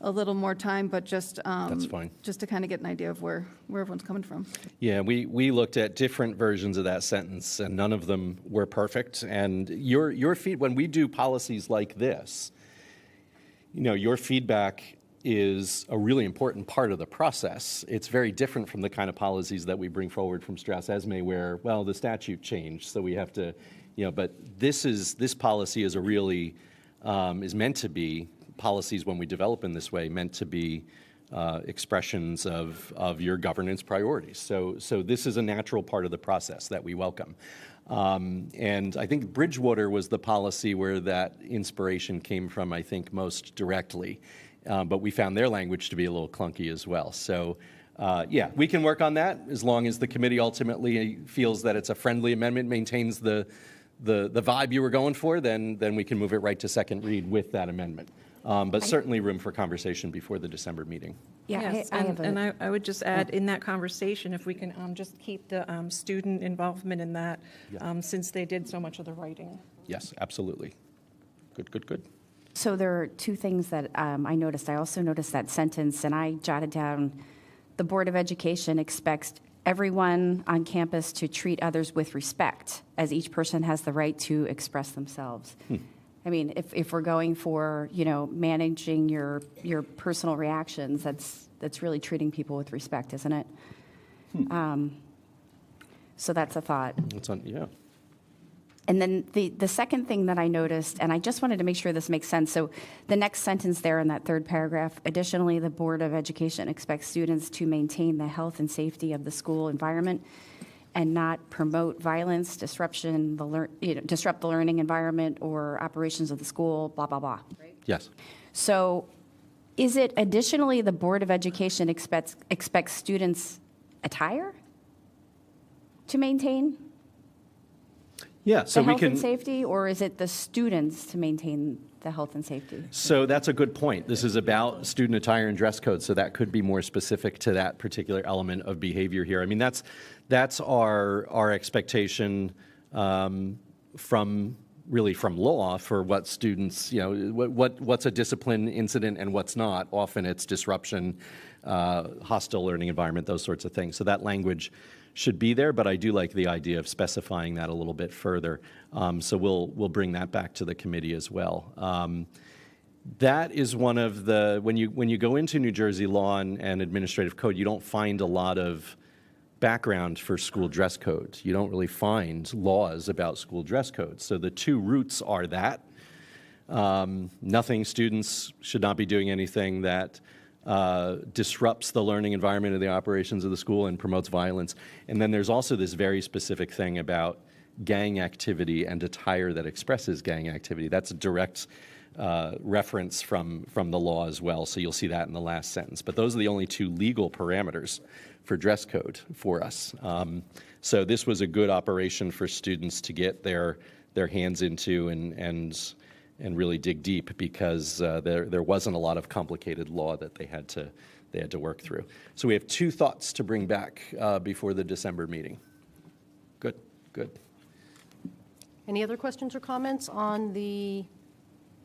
a little more time, but just that's fine. Just to kind of get an idea of where everyone's coming from. Yeah, we looked at different versions of that sentence, and none of them were perfect. And your when we do policies like this, your feedback is a really important part of the process. It's very different from the kind of policies that we bring forward from Strauss-Esme, where, well, the statute changed, so we have to, but this policy is is meant to be, policies when we develop in this way, meant to be expressions of your governance priorities. So this is a natural part of the process that we welcome. And I think Bridgewater was the policy where that inspiration came from, I think, most directly. But we found their language to be a little clunky as well. So, yeah, we can work on that as long as the committee ultimately feels that it's a friendly amendment, maintains the vibe you were going for, then we can move it right to second read with that amendment. But certainly room for conversation before the December meeting. Yeah, Yes, I would just add in that conversation, if we can just keep the student involvement in that, since they did so much of the writing. Yes, absolutely. Good. So there are two things that I noticed. I also noticed that sentence, and I jotted down, the Board of Education expects everyone on campus to treat others with respect, as each person has the right to express themselves. I mean, if we're going for, managing your personal reactions, that's really treating people with respect, isn't it? So that's a thought. Yeah. And then the second thing that I noticed, and I just wanted to make sure this makes sense, so the next sentence there in that third paragraph, additionally, the Board of Education expects students to maintain the health and safety of the school environment and not promote violence, disrupt the learning environment or operations of the school, blah, blah, blah. Right? Yes. So is it additionally the Board of Education expects students' attire to maintain? Yeah, so the we health can. And safety, or is it the students to maintain the health and safety? So that's a good point. This is about student attire and dress code, so that could be more specific to that particular element of behavior here. I mean, that's our expectation from law for what students, what's a discipline incident and what's not. Often it's disruption, hostile learning environment, those sorts of things. So that language should be there, but I do like the idea of specifying that a little bit further. So we'll bring that back to the committee as well. That is one of the, when you go into New Jersey law and administrative code, you don't find a lot of background for school dress codes. You don't really find laws about school dress codes. So the two roots are that. Students should not be doing anything that disrupts the learning environment or the operations of the school and promotes violence. And then there's also this very specific thing about gang activity and attire that expresses gang activity. That's a direct reference from the law as well, so you'll see that in the last sentence. But those are the only two legal parameters for dress code for us. So this was a good operation for students to get their hands into and really dig deep, because there wasn't a lot of complicated law that they had to work through. So we have two thoughts to bring back before the December meeting. Good. Any other questions or comments on the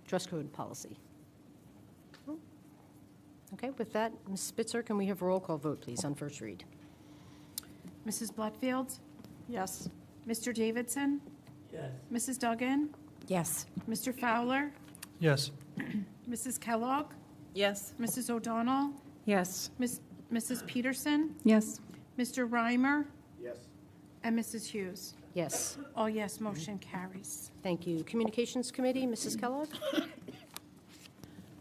dress code policy? Okay, with that, Ms. Spitzer, can we have a roll call vote, please, on first read? Mrs. Blatfield? Yes. Mr. Davidson? Yes. Mrs. Duggan? Yes. Mr. Fowler? Yes. Mrs. Kellogg? Yes. Mrs. O'Donnell? Yes. Mrs. Peterson? Yes. Mr. Reimer? Yes. And Mrs. Hughes? Yes, All yes, motion carries. thank you. Communications Committee, Mrs. Kellogg?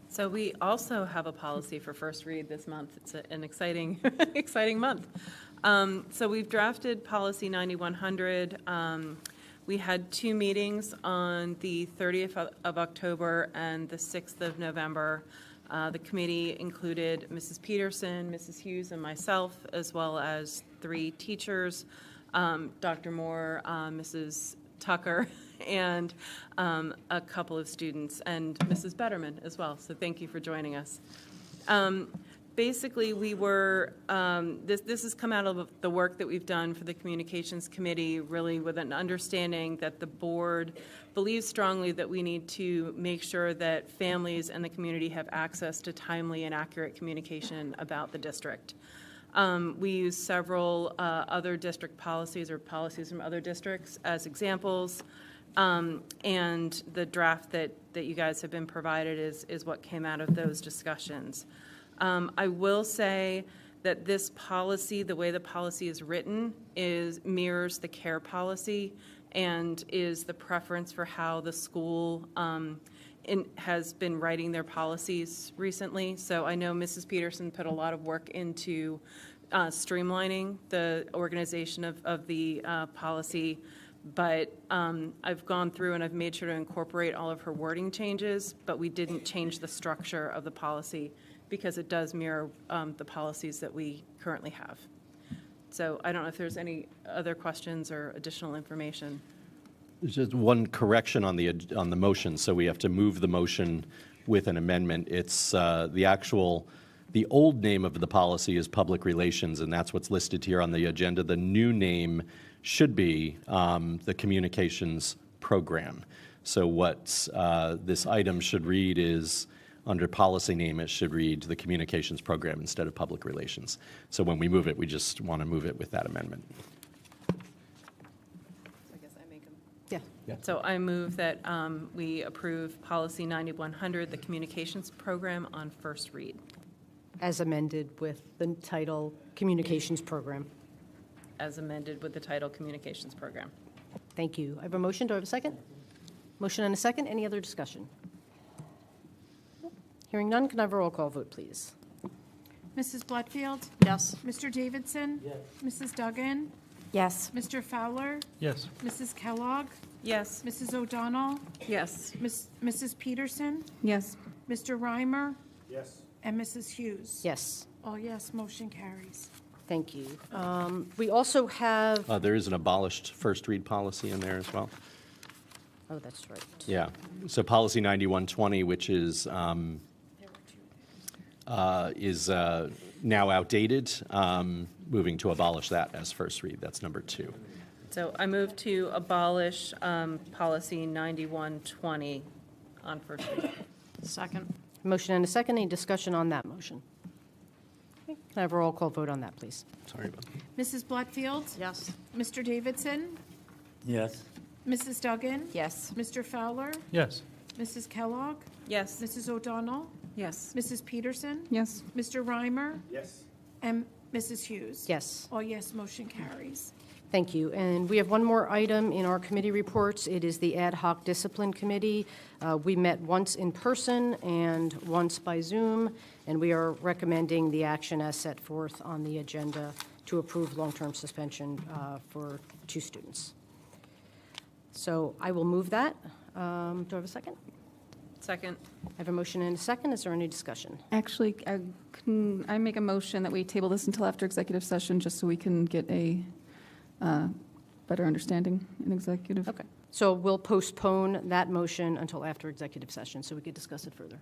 So we also have a policy for first read this month. It's an exciting, exciting month. So we've drafted policy 9100. We had 2 meetings on the 30th of October and the 6th of November. The committee included Mrs. Peterson, Mrs. Hughes, and myself, as well as 3 teachers, Dr. Moore, Mrs. Tucker, and a couple of students, and Mrs. Betterman as well. So thank you for joining us. Basically, we were, this has come out of the work that we've done for the Communications Committee, really with an understanding that the board believes strongly that we need to make sure that families and the community have access to timely and accurate communication about the district. We use several other district policies or policies from other districts as examples, and the draft that you guys have been provided is what came out of those discussions. I will say that this policy, the way the policy is written, mirrors the care policy and is the preference for how the school has been writing their policies recently. So I know Mrs. Peterson put a lot of work into streamlining the organization of the policy, but I've gone through and I've made sure to incorporate all of her wording changes, but we didn't change the structure of the policy because it does mirror the policies that we currently have. So I don't know if there's any other questions or additional information. There's just one correction on the motion, so we have to move the motion with an amendment. It's the old name of the policy is public relations, and that's what's listed here on the agenda. The new name should be the communications program. So what this item should read is, under policy name, it should read the communications program instead of public relations. So when we move it, we just want to move it with that amendment. I guess I make them. Yeah. So I move that we approve policy 9100, the communications program, on first read. As amended with the title Communications Program. As amended with the title Communications Program. Thank you. I have a motion. Do I have a second? Motion and a second. Any other discussion? Hearing none, can I have a roll call vote, please? Mrs. Blatfield? Yes. Mr. Davidson? Yes. Mrs. Duggan? Yes. Mr. Fowler? Yes. Mrs. Kellogg? Yes. Mrs. O'Donnell? Yes. Mrs. Peterson? Yes. Mr. Reimer? Yes. And Mrs. Hughes? Yes. All yes, motion carries. Thank you. We also have, There is an abolished first read policy in there as well. oh, that's right. Yeah. So policy 9120, which is now outdated, moving to abolish that as first read. That's number 2. So I move to abolish policy 9120 on first read. Second. Motion and a second. Any discussion on that motion? Okay. Can I have a roll call vote on that, please? Sorry about that. Mrs. Blatfield? Yes. Mr. Davidson? Yes. Mrs. Duggan? Yes. Mr. Fowler? Yes. Mrs. Kellogg? Yes. Mrs. O'Donnell? Yes. Mrs. Peterson? Yes. Mr. Reimer? Yes. And Mrs. Hughes? Yes. All yes, motion carries. Thank you. And we have one more item in our committee reports. It is the Ad hoc Discipline Committee. We met once in person and once by Zoom, and we are recommending the action as set forth on the agenda to approve long-term suspension for 2 students. So I will move that. Do I have a second? Second. I have a motion and a second. Is there any discussion? Actually, I make a motion that we table this until after executive session, just so we can get a better understanding in executive. Okay. So we'll postpone that motion until after executive session so we could discuss it further.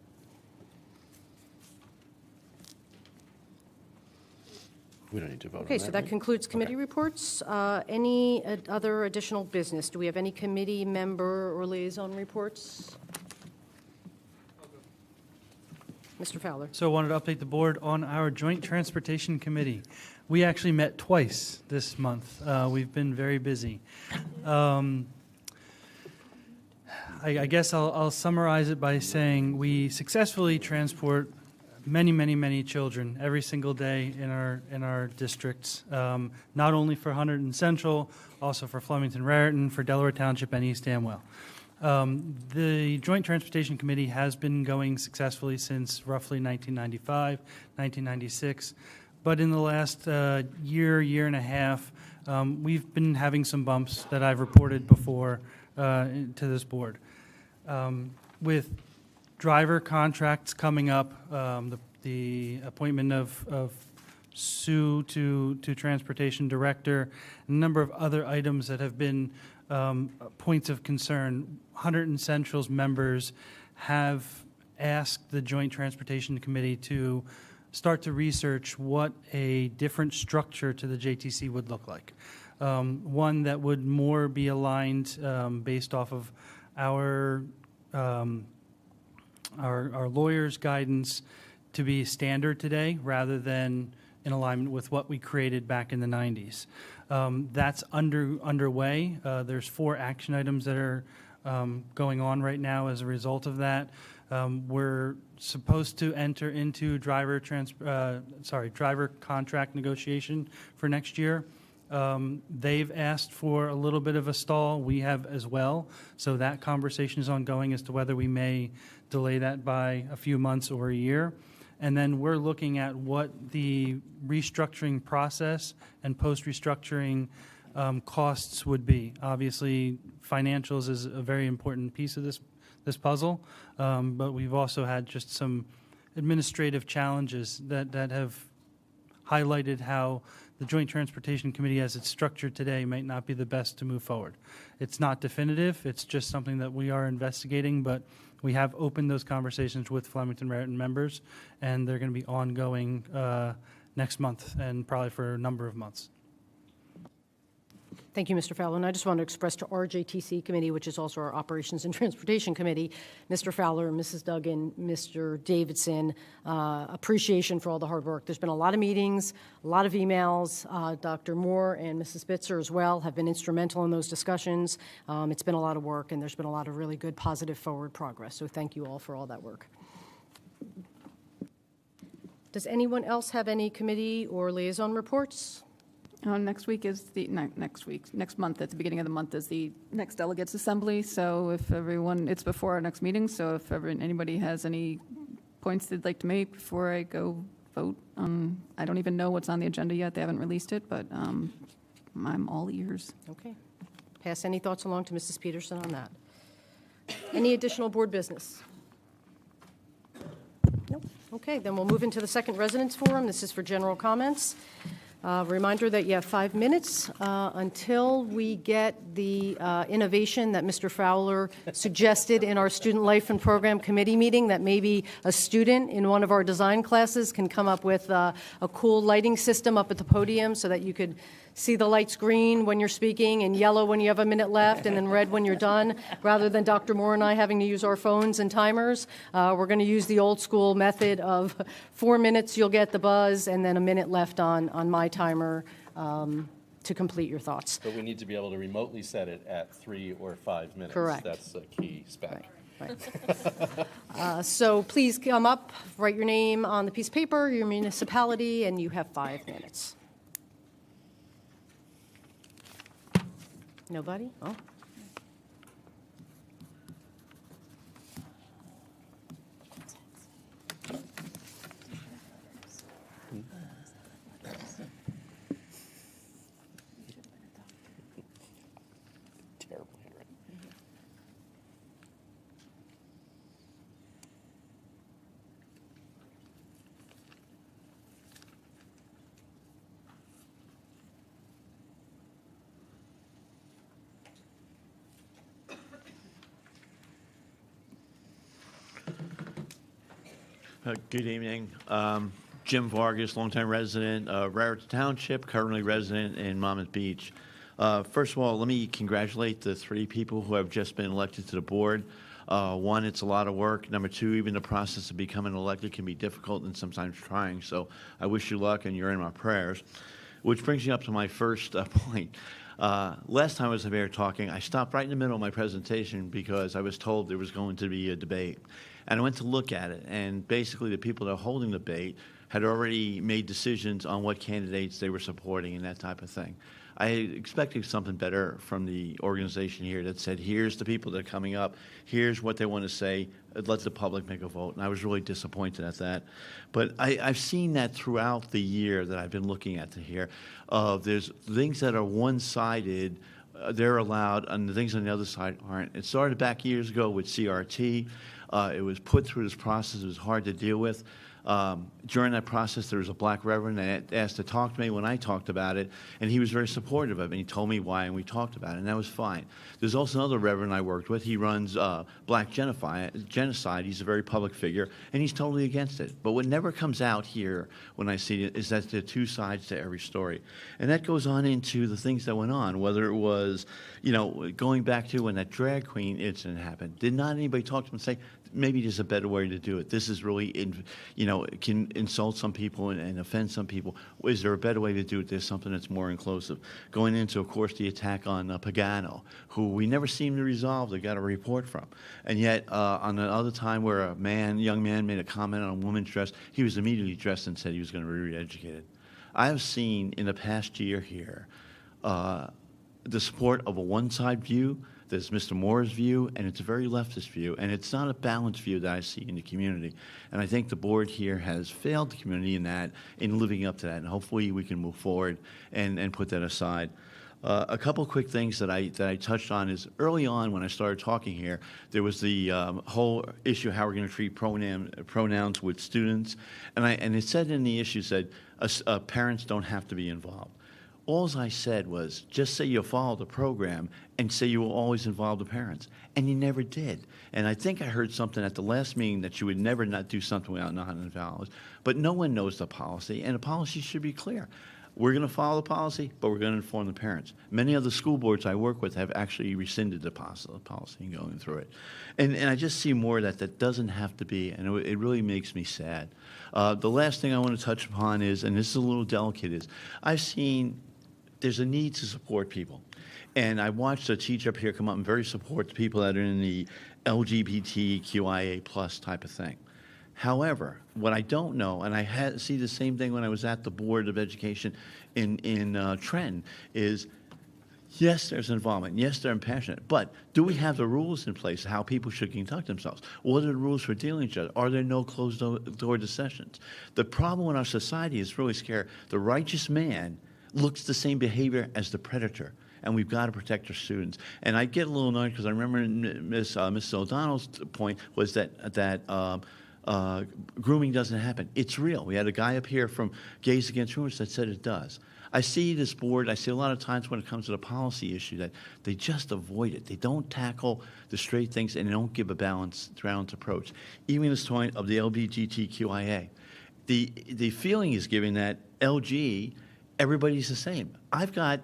We don't need to vote on that. Okay, so that right? concludes committee reports. Any other additional business? Do we have any committee member or liaison reports? Mr. Fowler. So I wanted to update the board on our Joint Transportation Committee. We actually met twice this month. We've been very busy. I guess I'll summarize it by saying we successfully transport many children every single day in our districts, not only for Hunterdon Central, also for Flemington Raritan, for Delaware Township, and East Amwell. The Joint Transportation Committee has been going successfully since roughly 1995, 1996, but in the last year and a half, we've been having some bumps that I've reported before to this board. With driver contracts coming up, the appointment of Sue to Transportation Director, a number of other items that have been points of concern. Hunterdon Central's members have asked the Joint Transportation Committee to start to research what a different structure to the JTC would look like. One that would more be aligned based off of our lawyers' guidance to be standard today rather than in alignment with what we created back in the 90s. That's underway. There's 4 action items that are going on right now as a result of that. We're supposed to enter into driver contract negotiation for next year. They've asked for a little bit of a stall. We have as well. So that conversation is ongoing as to whether we may delay that by a few months or a year. And then we're looking at what the restructuring process and post-restructuring costs would be. Obviously, financials is a very important piece of this puzzle, but we've also had just some administrative challenges that have highlighted how the Joint Transportation Committee as it's structured today might not be the best to move forward. It's not definitive. It's just something that we are investigating, but we have opened those conversations with Flemington Raritan members, and they're going to be ongoing next month and probably for a number of months. Thank you, Mr. Fowler. And I just want to express to our JTC committee, which is also our Operations and Transportation Committee, Mr. Fowler, Mrs. Duggan, Mr. Davidson, appreciation for all the hard work. There's been a lot of meetings, a lot of emails. Dr. Moore and Mrs. Spitzer as well have been instrumental in those discussions. It's been a lot of work, and there's been a lot of really good, positive forward progress. So thank you all for all that work. Does anyone else have any committee or liaison reports? Next month, at the beginning of the month, is the next delegates assembly. So if everyone, it's before our next meeting. So if anybody has any points they'd like to make before I go vote, I don't even know what's on the agenda yet. They haven't released it, but I'm all ears. Okay. Pass any thoughts along to Mrs. Peterson on that. Any additional board business? Nope. Okay, then we'll move into the second residence forum. This is for general comments. Reminder that you have 5 minutes until we get the innovation that Mr. Fowler suggested in our Student Life and Program Committee meeting, that maybe a student in one of our design classes can come up with a cool lighting system up at the podium so that you could see the lights green when you're speaking and yellow when you have a minute left and then red when you're done, rather than Dr. Moore and I having to use our phones and timers. We're going to use the old school method of 4 minutes, you'll get the buzz, and then a minute left on my timer to complete your thoughts. But we need to be able to remotely set it at 3 or 5 minutes. Correct. That's a key spec. Right. So please come up, write your name on the piece of paper, your municipality, and you have 5 minutes. Nobody? Oh. Terrible hearing. Good evening. Jim Vargas, longtime resident of Raritan Township, currently resident in Monmouth Beach. First of all, let me congratulate the 3 people who have just been elected to the board. One, it's a lot of work. Number two, even the process of becoming elected can be difficult and sometimes trying. So I wish you luck, and you're in my prayers. Which brings me up to my first point. Last time I was up here talking, I stopped right in the middle of my presentation because I was told there was going to be a debate. And I went to look at it, and basically the people that are holding the debate had already made decisions on what candidates they were supporting and that type of thing. I expected something better from the organization here that said, here's the people that are coming up, here's what they want to say, let the public make a vote. And I was really disappointed at that. But I've seen that throughout the year that I've been looking at here. There's things that are one-sided, they're allowed, and the things on the other side aren't. It started back years ago with CRT. It was put through this process. It was hard to deal with. During that process, there was a black reverend that asked to talk to me when I talked about it, and he was very supportive of it, and he told me why, and we talked about it, and that was fine. There's also another reverend I worked with. He runs Black Genocide. He's a very public figure, and he's totally against it. But what never comes out here when I see it is that there are two sides to every story. And that goes on into the things that went on, whether it was, going back to when that drag queen incident happened. Did not anybody talk to him and say, maybe there's a better way to do it? This is really, it can insult some people and offend some people. Is there a better way to do it? There's something that's more inclusive. Going into, of course, the attack on Pagano, who we never seemed to resolve. They got a report from. And yet, on another time where a young man made a comment on a woman's dress, he was immediately dressed and said he was going to be re-educated. I have seen in the past year here the support of a one-side view. There's Mr. Moore's view, and it's a very leftist view, and it's not a balanced view that I see in the community. And I think the board here has failed the community in living up to that, and hopefully we can move forward and put that aside. A couple quick things that I touched on is early on when I started talking here, there was the whole issue of how we're going to treat pronouns with students, and it said in the issue parents don't have to be involved. All I said was, just say you follow the program and say you will always involve the parents. And you never did. And I think I heard something at the last meeting that you would never not do something without not involved. But no one knows the policy, and the policy should be clear. We're going to follow the policy, but we're going to inform the parents. Many of the school boards I work with have actually rescinded the policy and going through it. And I just see more that doesn't have to be, and it really makes me sad. The last thing I want to touch upon is, and this is a little delicate, is I've seen there's a need to support people. And I watched a teacher up here come up and very support the people that are in the LGBTQIA plus type of thing. However, what I don't know, and I see the same thing when I was at the Board of Education in Trenton, is yes, there's involvement. Yes, they're passionate. But do we have the rules in place how people should conduct themselves? What are the rules for dealing with each other? Are there no closed-door discussions? The problem in our society is really scary. The righteous man looks the same behavior as the predator, and we've got to protect our students. And I get a little annoyed because I remember Ms. O'Donnell's point was that grooming doesn't happen. It's real. We had a guy up here from Gays Against Groomers that said it does. I see this board, I see a lot of times when it comes to the policy issue that they just avoid it. They don't tackle the straight things, and they don't give a balanced approach. Even this point of the LGBTQIA. The feeling is given that LG, everybody's the same. I've got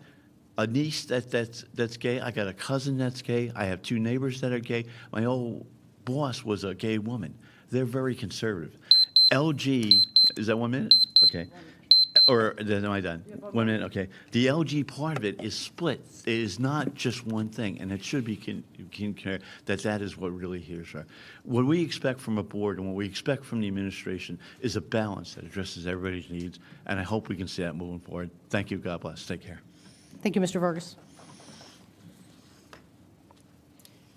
a niece that's gay. I got a cousin that's gay. I have two neighbors that are gay. My old boss was a gay woman. They're very conservative. LG, is that 1 minute? Okay. Or am I done? 1 minute, okay. The LG part of it is split. It is not just one thing, and it should be that is what really here is. What we expect from a board and what we expect from the administration is a balance that addresses everybody's needs, and I hope we can see that moving forward. Thank you. God bless. Take care. Thank you, Mr. Vargas.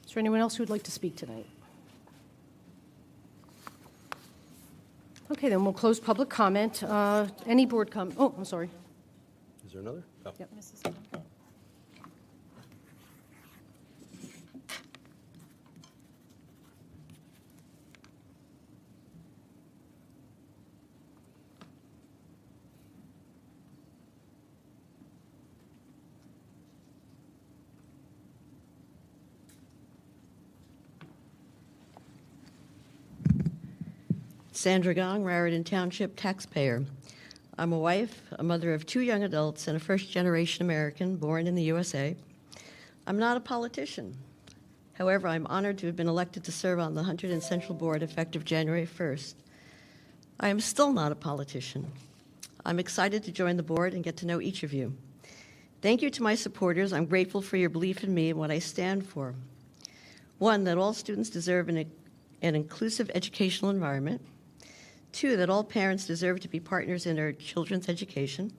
Is there anyone else who would like to speak tonight? Okay, then we'll close public comment. Any board comment? Oh, I'm sorry. Is there another? Oh. Yep. Sandra Gong, Raritan Township taxpayer. I'm a wife, a mother of 2 young adults, and a first-generation American born in the USA. I'm not a politician. However, I'm honored to have been elected to serve on the Hunterdon Central Board effective January 1st. I am still not a politician. I'm excited to join the board and get to know each of you. Thank you to my supporters. I'm grateful for your belief in me and what I stand for. One, that all students deserve an inclusive educational environment. Two, that all parents deserve to be partners in their children's education.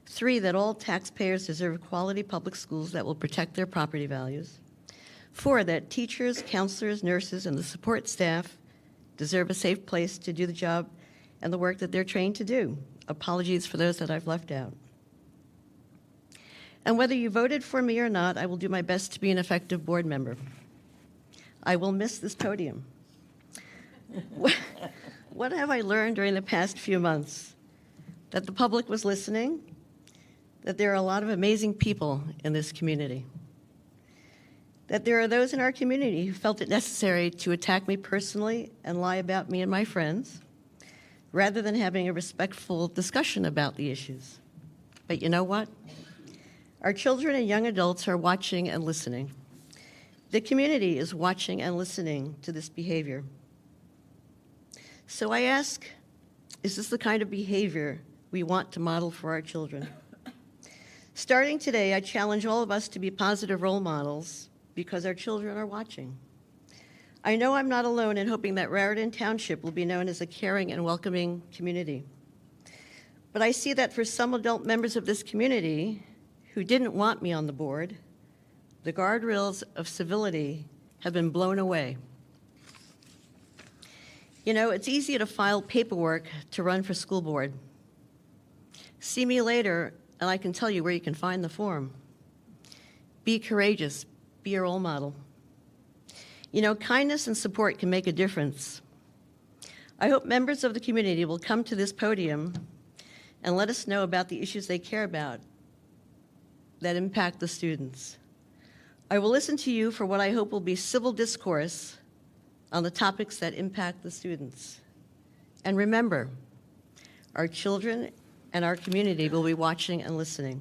Three, that all taxpayers deserve quality public schools that will protect their property values. Four, that teachers, counselors, nurses, and the support staff deserve a safe place to do the job and the work that they're trained to do. Apologies for those that I've left out. And whether you voted for me or not, I will do my best to be an effective board member. I will miss this podium. What have I learned during the past few months? That the public was listening, that there are a lot of amazing people in this community, that there are those in our community who felt it necessary to attack me personally and lie about me and my friends, rather than having a respectful discussion about the issues. But you know what? Our children and young adults are watching and listening. The community is watching and listening to this behavior. So I ask, is this the kind of behavior we want to model for our children? Starting today, I challenge all of us to be positive role models because our children are watching. I know I'm not alone in hoping that Raritan Township will be known as a caring and welcoming community. But I see that for some adult members of this community who didn't want me on the board, the guardrails of civility have been blown away. You know, it's easy to file paperwork to run for school board. See me later, and I can tell you where you can find the form. Be courageous. Be a role model. You know, kindness and support can make a difference. I hope members of the community will come to this podium and let us know about the issues they care about that impact the students. I will listen to you for what I hope will be civil discourse on the topics that impact the students. And remember, our children and our community will be watching and listening.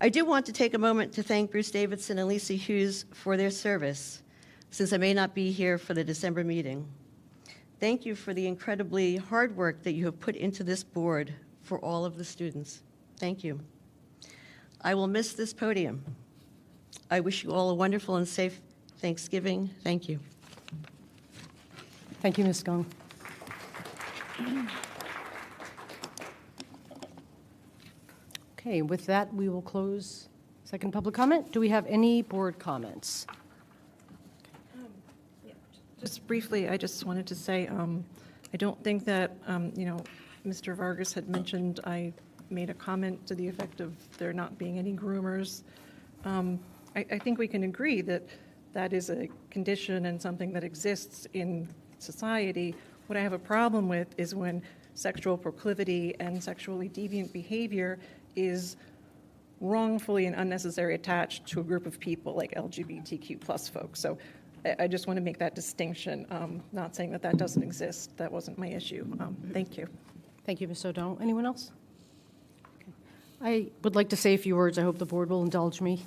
I do want to take a moment to thank Bruce Davidson and Lisa Hughes for their service, since I may not be here for the December meeting. Thank you for the incredibly hard work that you have put into this board for all of the students. Thank you. I will miss this podium. I wish you all a wonderful and safe Thanksgiving. Thank you. Thank you, Ms. Gong. Okay, with that, we will close second public comment. Do we have any board comments? Just briefly, I just wanted to say, I don't think that, Mr. Vargas had mentioned I made a comment to the effect of there not being any groomers. I think we can agree that that is a condition and something that exists in society. What I have a problem with is when sexual proclivity and sexually deviant behavior is wrongfully and unnecessarily attached to a group of people like LGBTQ plus folks. So I just want to make that distinction, not saying that that doesn't exist. That wasn't my issue. Thank you. Thank you, Ms. O'Donnell. Anyone else? Okay. I would like to say a few words. I hope the board will indulge me.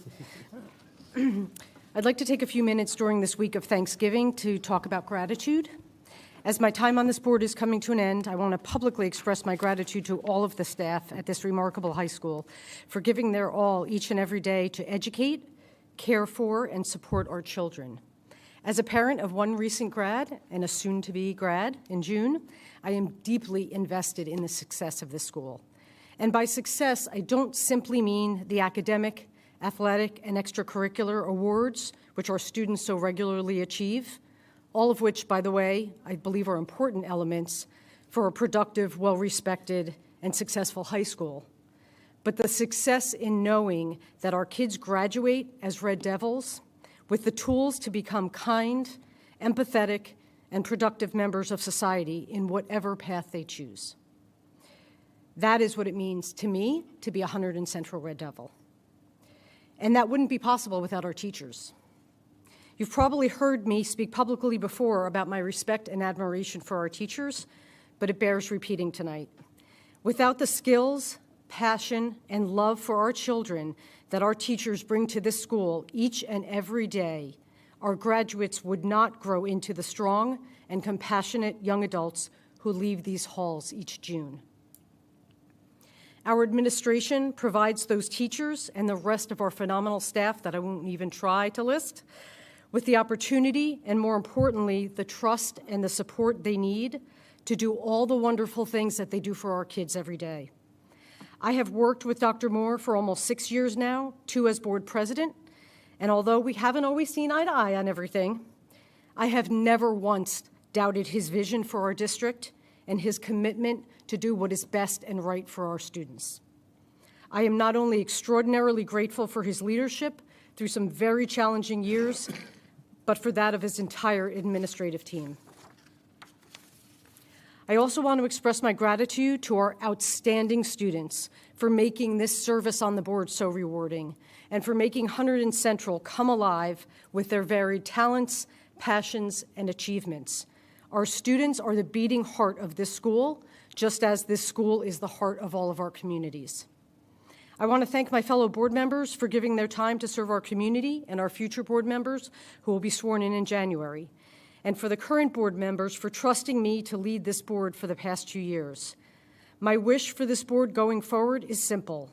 I'd like to take a few minutes during this week of Thanksgiving to talk about gratitude. As my time on this board is coming to an end, I want to publicly express my gratitude to all of the staff at this remarkable high school for giving their all each and every day to educate, care for, and support our children. As a parent of one recent grad and a soon-to-be grad in June, I am deeply invested in the success of this school. And by success, I don't simply mean the academic, athletic, and extracurricular awards which our students so regularly achieve, all of which, by the way, I believe are important elements for a productive, well-respected, and successful high school. But the success in knowing that our kids graduate as Red Devils with the tools to become kind, empathetic, and productive members of society in whatever path they choose. That is what it means to me to be a Hunterdon Central Red Devil. And that wouldn't be possible without our teachers. You've probably heard me speak publicly before about my respect and admiration for our teachers, but it bears repeating tonight. Without the skills, passion, and love for our children that our teachers bring to this school each and every day, our graduates would not grow into the strong and compassionate young adults who leave these halls each June. Our administration provides those teachers and the rest of our phenomenal staff that I won't even try to list with the opportunity and, more importantly, the trust and the support they need to do all the wonderful things that they do for our kids every day. I have worked with Dr. Moore for almost 6 years now, 2 as board president, and although we haven't always seen eye to eye on everything, I have never once doubted his vision for our district and his commitment to do what is best and right for our students. I am not only extraordinarily grateful for his leadership through some very challenging years, but for that of his entire administrative team. I also want to express my gratitude to our outstanding students for making this service on the board so rewarding and for making Hunterdon Central come alive with their varied talents, passions, and achievements. Our students are the beating heart of this school, just as this school is the heart of all of our communities. I want to thank my fellow board members for giving their time to serve our community and our future board members who will be sworn in January, and for the current board members for trusting me to lead this board for the past 2 years. My wish for this board going forward is simple.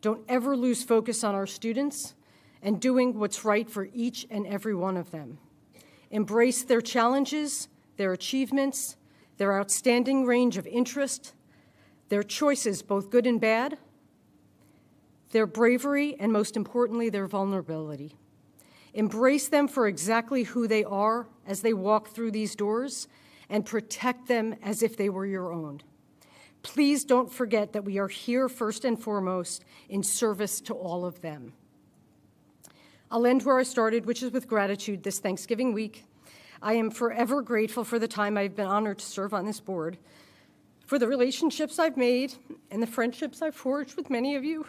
Don't ever lose focus on our students and doing what's right for each and every one of them. Embrace their challenges, their achievements, their outstanding range of interest, their choices, both good and bad, their bravery, and most importantly, their vulnerability. Embrace them for exactly who they are as they walk through these doors and protect them as if they were your own. Please don't forget that we are here first and foremost in service to all of them. I'll end where I started, which is with gratitude this Thanksgiving week. I am forever grateful for the time I've been honored to serve on this board, for the relationships I've made and the friendships I've forged with many of you,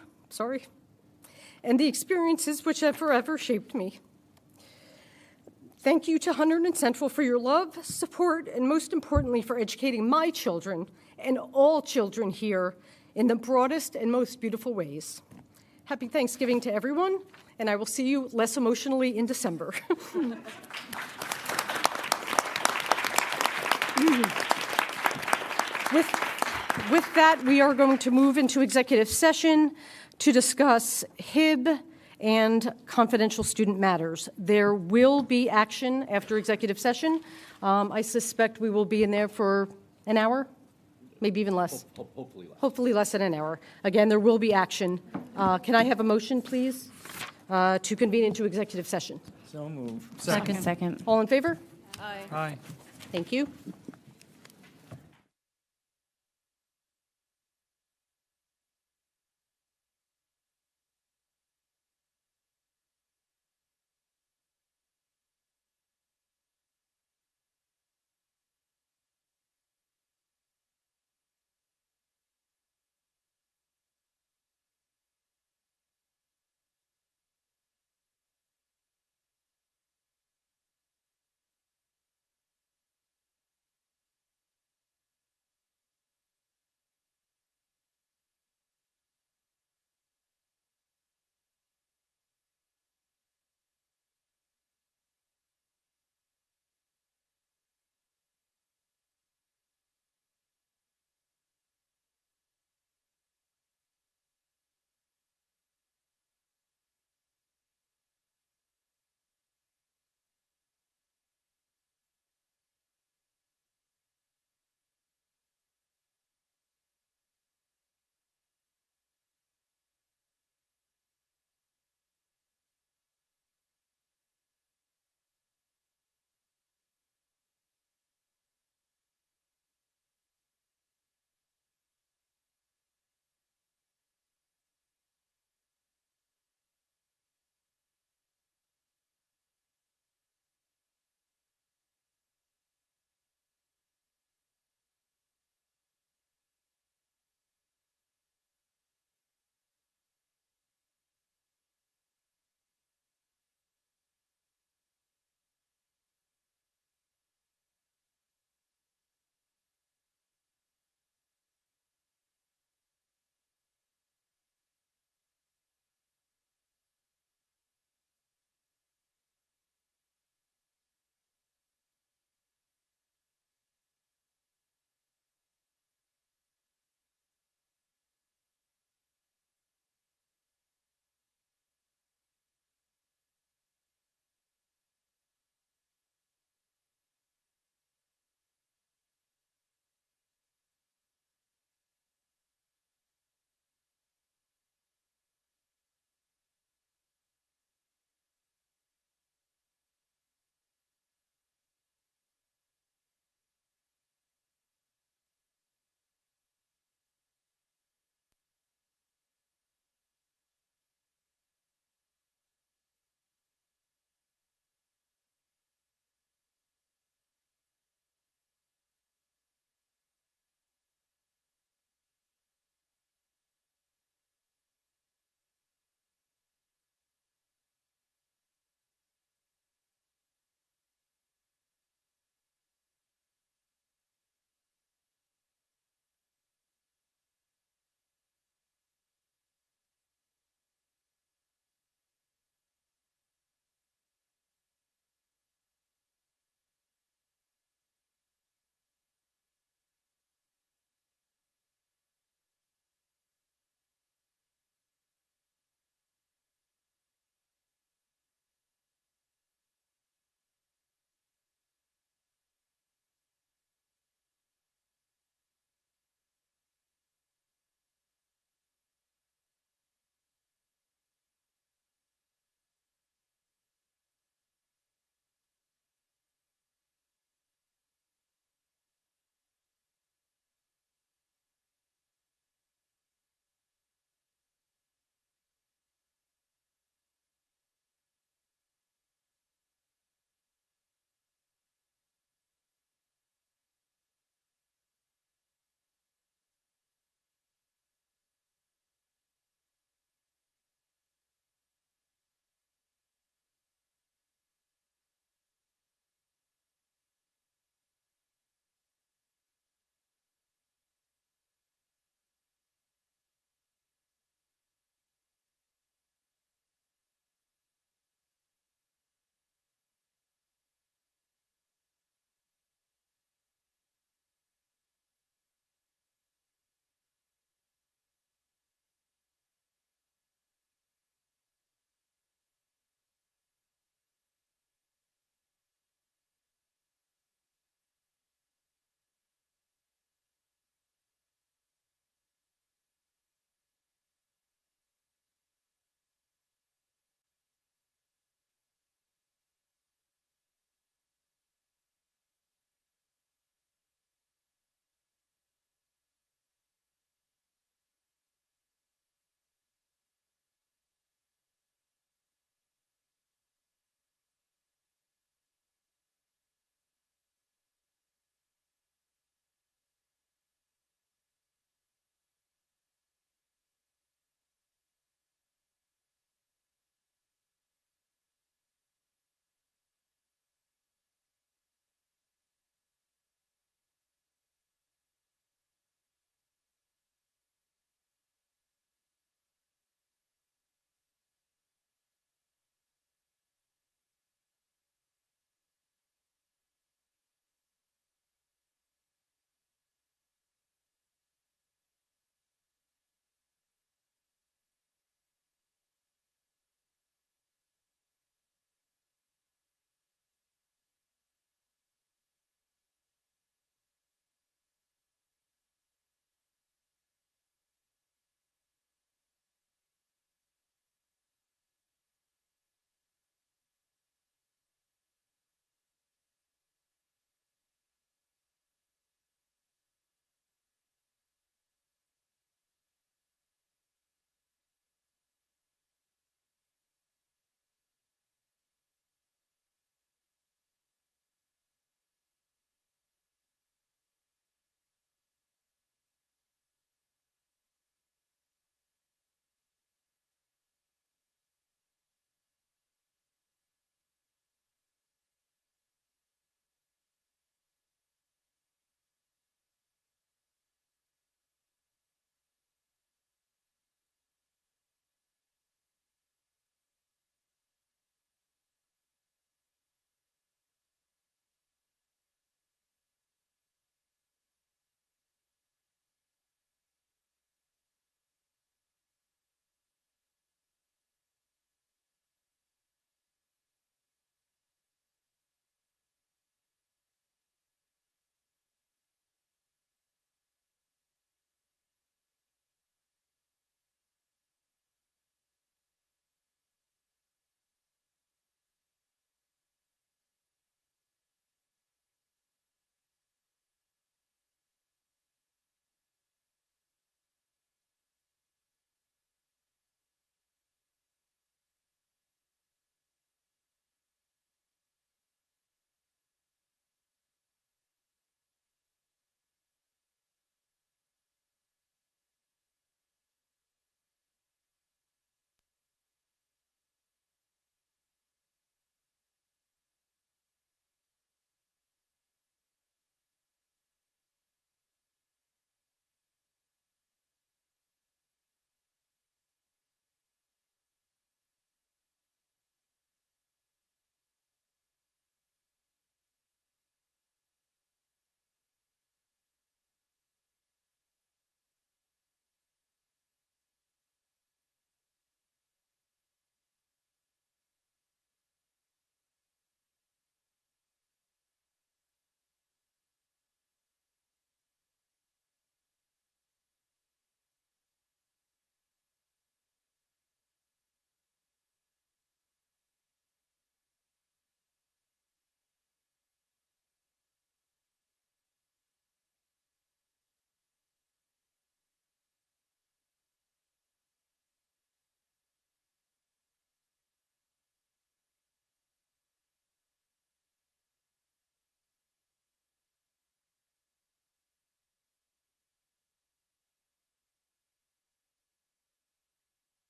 and the experiences which have forever shaped me. Thank you to Hunterdon Central for your love, support, and most importantly for educating my children and all children here in the broadest and most beautiful ways. Happy Thanksgiving to everyone, and I will see you less emotionally in December. With that, we are going to move into executive session to discuss HIB and confidential student matters. There will be action after executive session. I suspect we will be in there for an hour, maybe even less. Hopefully less than an hour. Again, there will be action. Can I have a motion, please, to convene into executive session? So move. Second. All in favor? Aye. Thank you.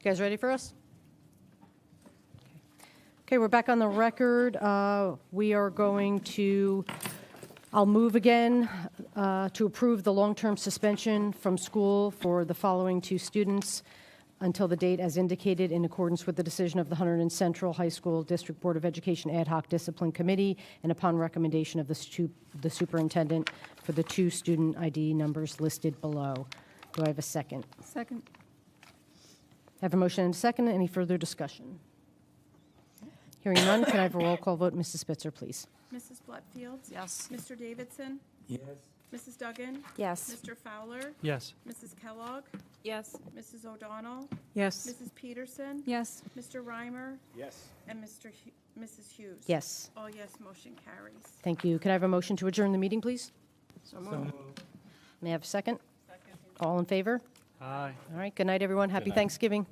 You guys ready for us? Okay, we're back on the record. We are going to, I'll move again to approve the long-term suspension from school for the following two students until the date as indicated in accordance with the decision of the Hunterdon Central High School District Board of Education Ad Hoc Discipline Committee and upon recommendation of the superintendent for the two student ID numbers listed below. Do I have a second? Second. Have a motion and a second. Any further discussion? Hearing none, can I have a roll call vote? Mrs. Spitzer, please. Mrs. Butterfield? Yes. Mr. Davidson? Yes. Mrs. Duggan? Yes. Mr. Fowler? Yes. Mrs. Kellogg? Yes. Mrs. O'Donnell? Yes. Mrs. Peterson? Yes. Mr. Reimer? Yes. And Mrs. Hughes? Yes. All yes, motion carries. Thank you. Can I have a motion to adjourn the meeting, please? So moved. May I have a second? All in favor? Aye. All right, good night, everyone. Happy Thanksgiving.